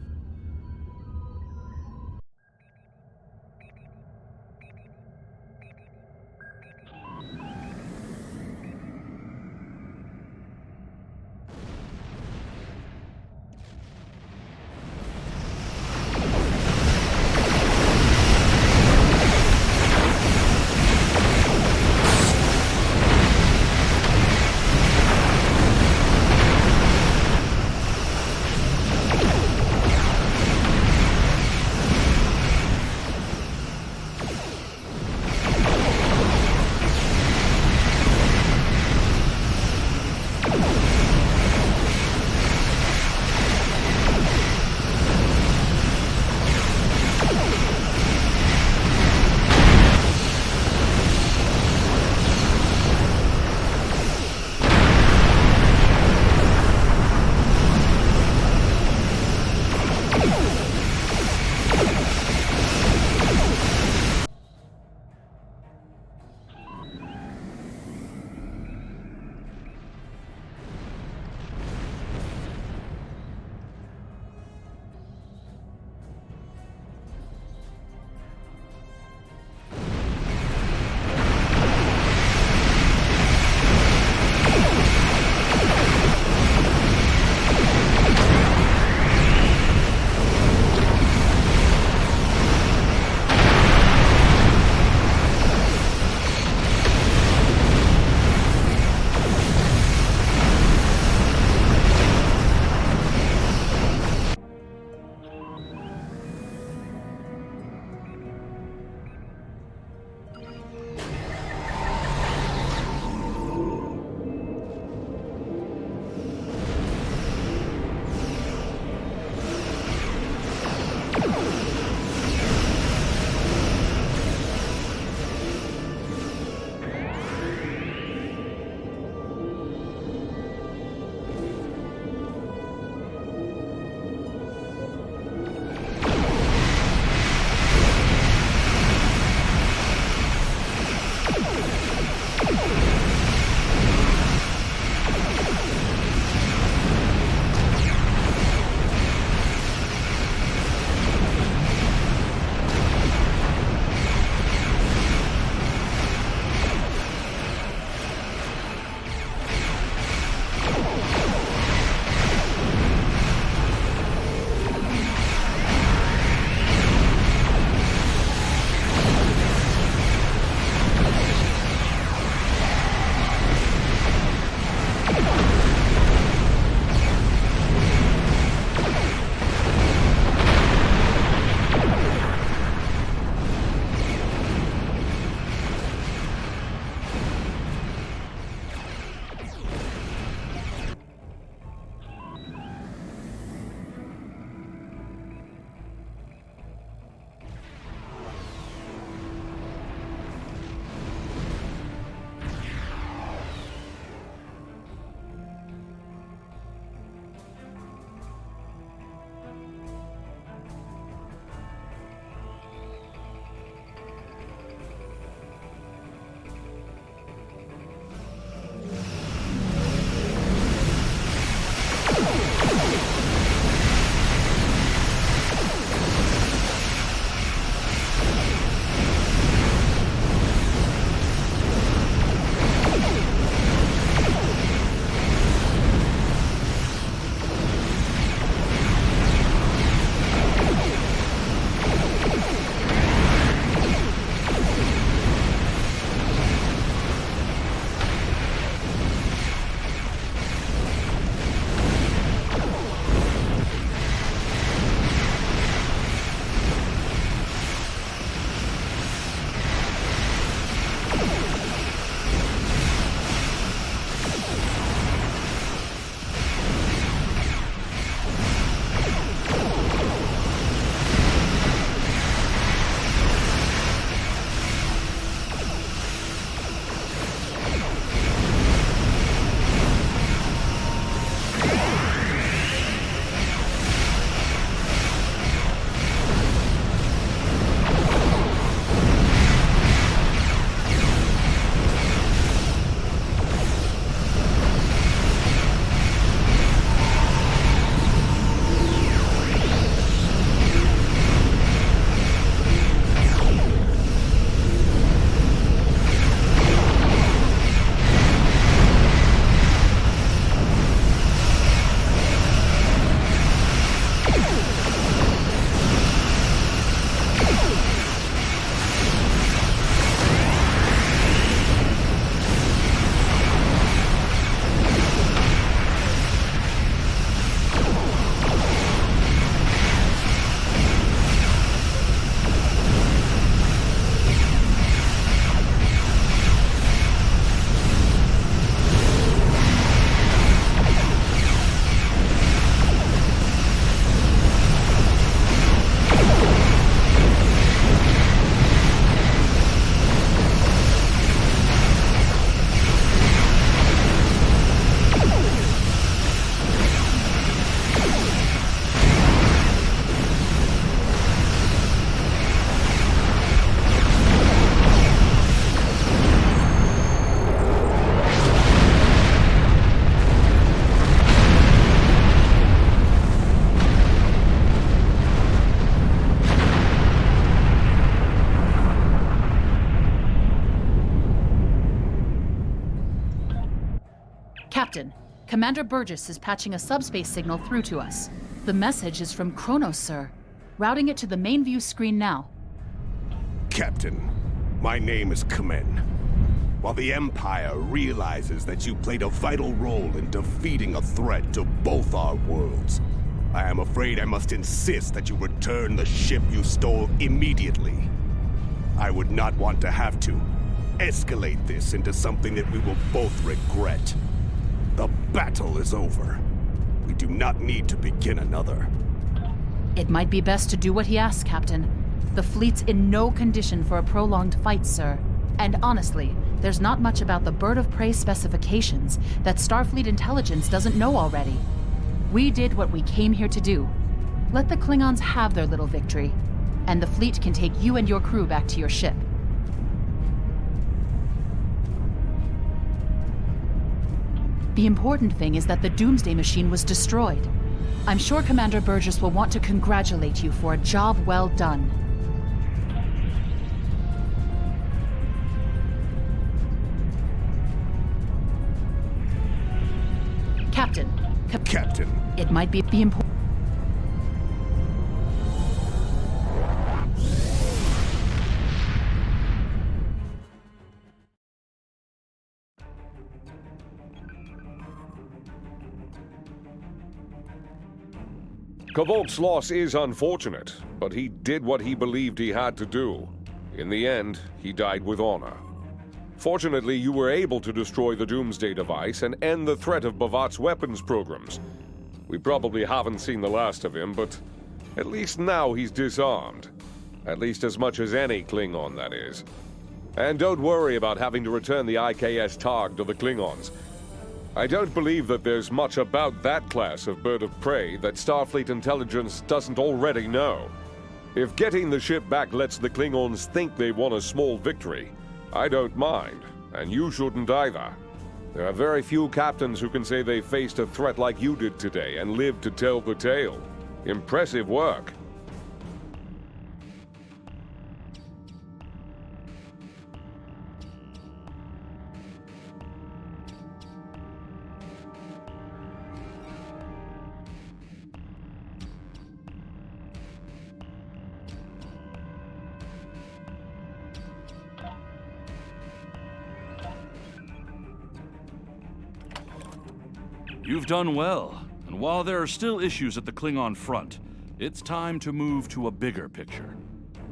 Captain, Commander Burgess is patching a subspace signal through to us. The message is from Kronos, sir. Routing it to the main view screen now. Captain, my name is Kamen. While the Empire realizes that you played a vital role in defeating a threat to both our worlds, I am afraid I must insist that you return the ship you stole immediately. I would not want to have to escalate this into something that we will both regret. The battle is over. We do not need to begin another. It might be best to do what he asks, Captain. The fleet's in no condition for a prolonged fight, sir. And honestly, there's not much about the bird of prey specifications that Starfleet intelligence doesn't know already. We did what we came here to do. Let the Klingons have their little victory, and the fleet can take you and your crew back to your ship. The important thing is that the Doomsday machine was destroyed. I'm sure Commander Burgess will want to congratulate you for a job well done. Captain. Captain. It might be the important... Kvolk's loss is unfortunate, but he did what he believed he had to do. In the end, he died with honor. Fortunately, you were able to destroy the Doomsday device and end the threat of Bavat's weapons programs. We probably haven't seen the last of him, but at least now he's disarmed. At least as much as any Klingon, that is. And don't worry about having to return the IKS Targ to the Klingons. I don't believe that there's much about that class of bird of prey that Starfleet intelligence doesn't already know. If getting the ship back lets the Klingons think they won a small victory, I don't mind, and you shouldn't either. There are very few captains who can say they faced a threat like you did today and lived to tell the tale. Impressive work. You've done well, and while there are still issues at the Klingon front, it's time to move to a bigger picture.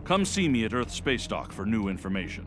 Come see me at Earth Space Dock for new information.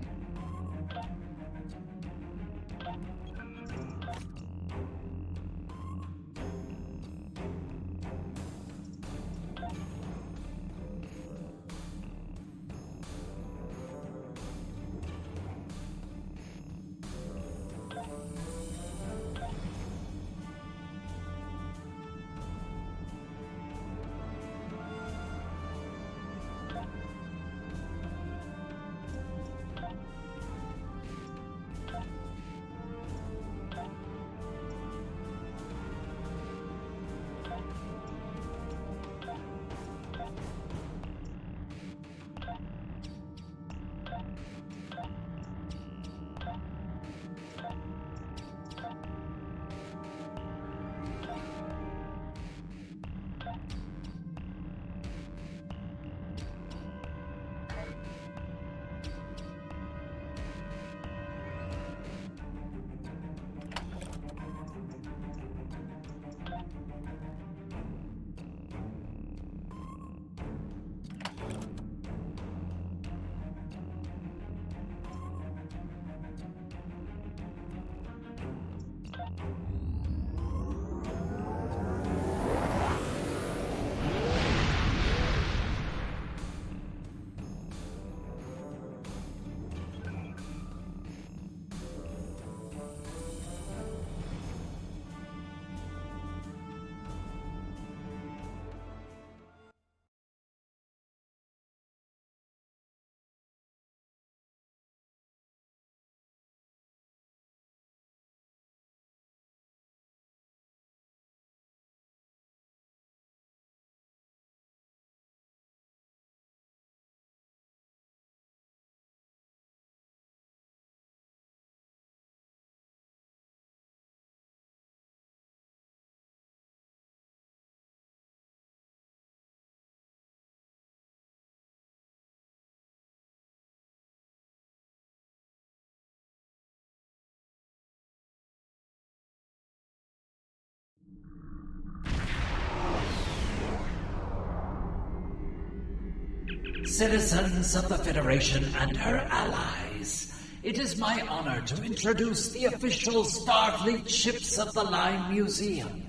Citizens of the Federation and her allies, it is my honor to introduce the official Starfleet Ships of the Line Museum.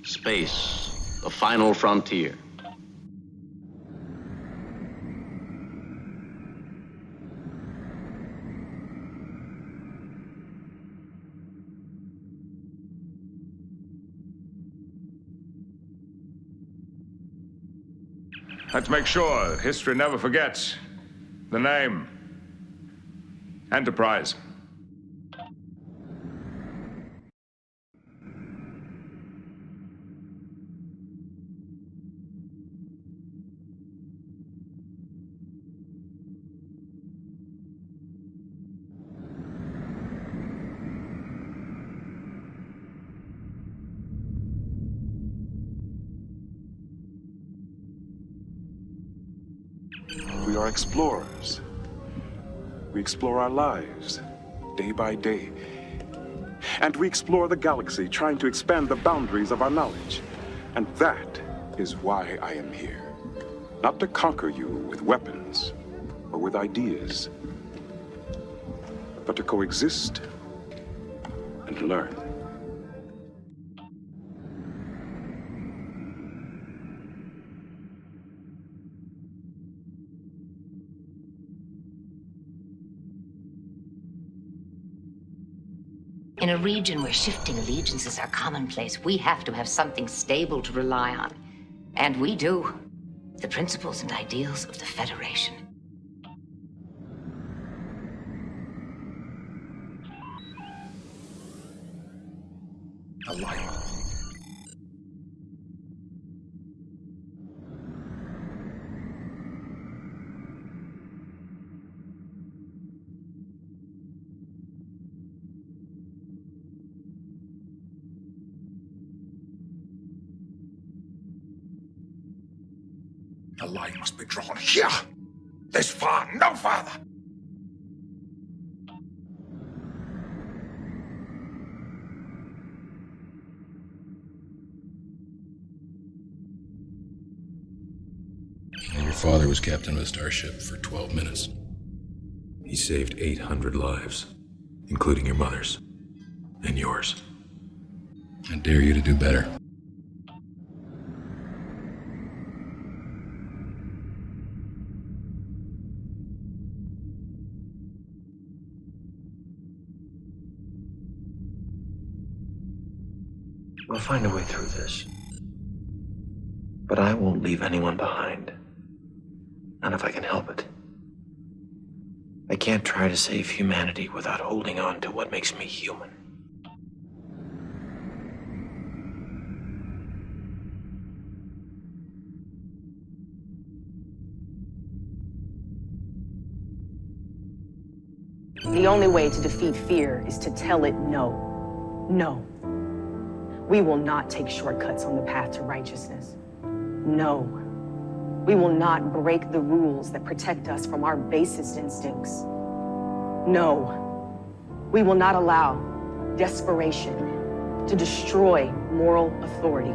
Space, the final frontier. Let's make sure history never forgets the name. Enterprise. We are explorers. We explore our lives, day by day. And we explore the galaxy, trying to expand the boundaries of our knowledge. And that is why I am here. Not to conquer you with weapons or with ideas, but to coexist and learn. In a region where shifting allegiances are commonplace, we have to have something stable to rely on. And we do. The principles and ideals of the Federation. A light. The line must be drawn here. This far, no farther. Your father was captain of a starship for 12 minutes. He saved 800 lives, including your mother's. And yours. I dare you to do better. We'll find a way through this. But I won't leave anyone behind. Not if I can help it. I can't try to save humanity without holding on to what makes me human. The only way to defeat fear is to tell it no. No. We will not take shortcuts on the path to righteousness. No. We will not break the rules that protect us from our basest instincts. No. We will not allow desperation to destroy moral authority.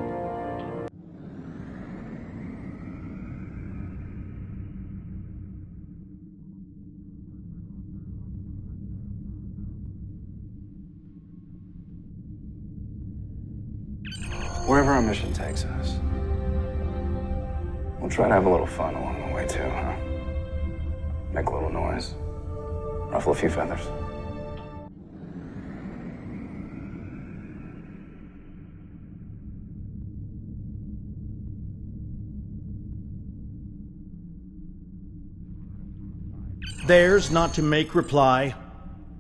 Wherever our mission takes us, we'll try to have a little fun along the way too, huh? Make a little noise, ruffle a few feathers. Theirs not to make reply,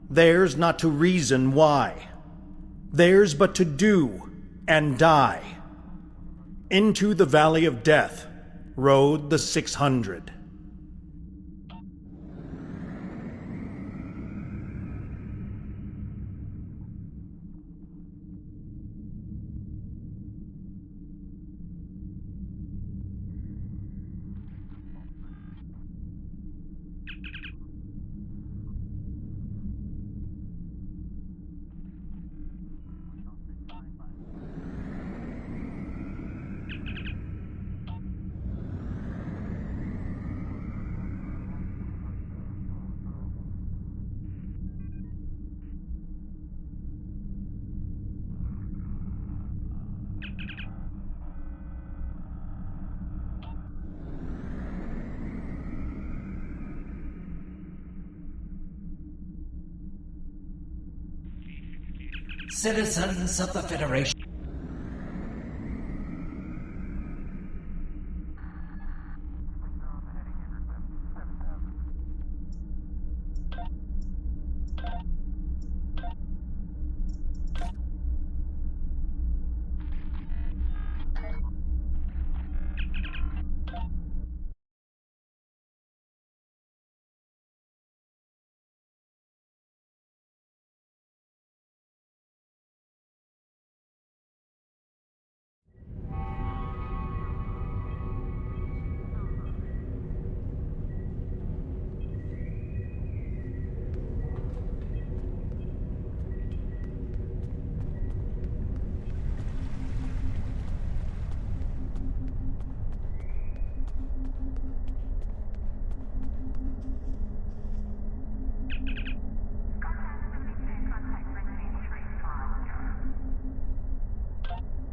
theirs not to reason why, theirs but to do and die. Into the valley of death rode the 600. Citizens of the Federation.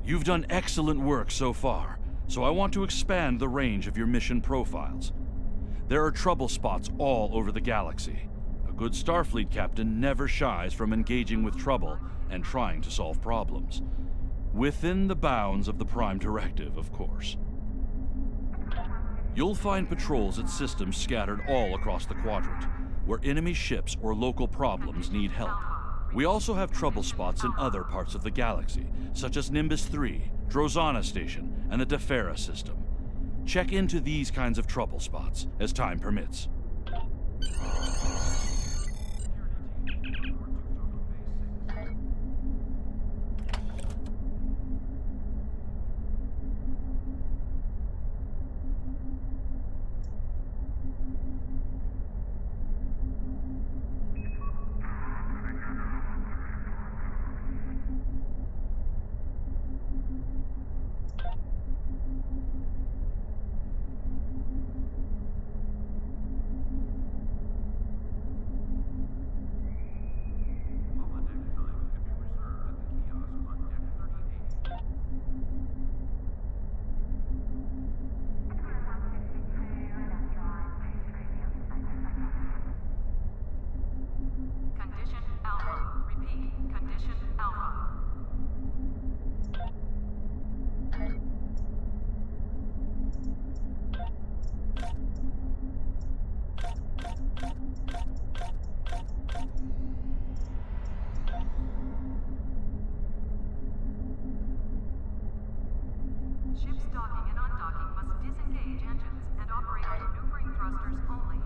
You've done excellent work so far, so I want to expand the range of your mission profiles. There are trouble spots all over the galaxy. A good Starfleet captain never shies from engaging with trouble and trying to solve problems. Within the bounds of the Prime Directive, of course. You'll find patrols at systems scattered all across the quadrant, where enemy ships or local problems need help. We also have trouble spots in other parts of the galaxy, such as Nimbus 3, Drozana Station, and the Defera system. Check into these kinds of trouble spots as time permits. Ships docking and undocking must disengage engines and operate on maneuvering thrusters only.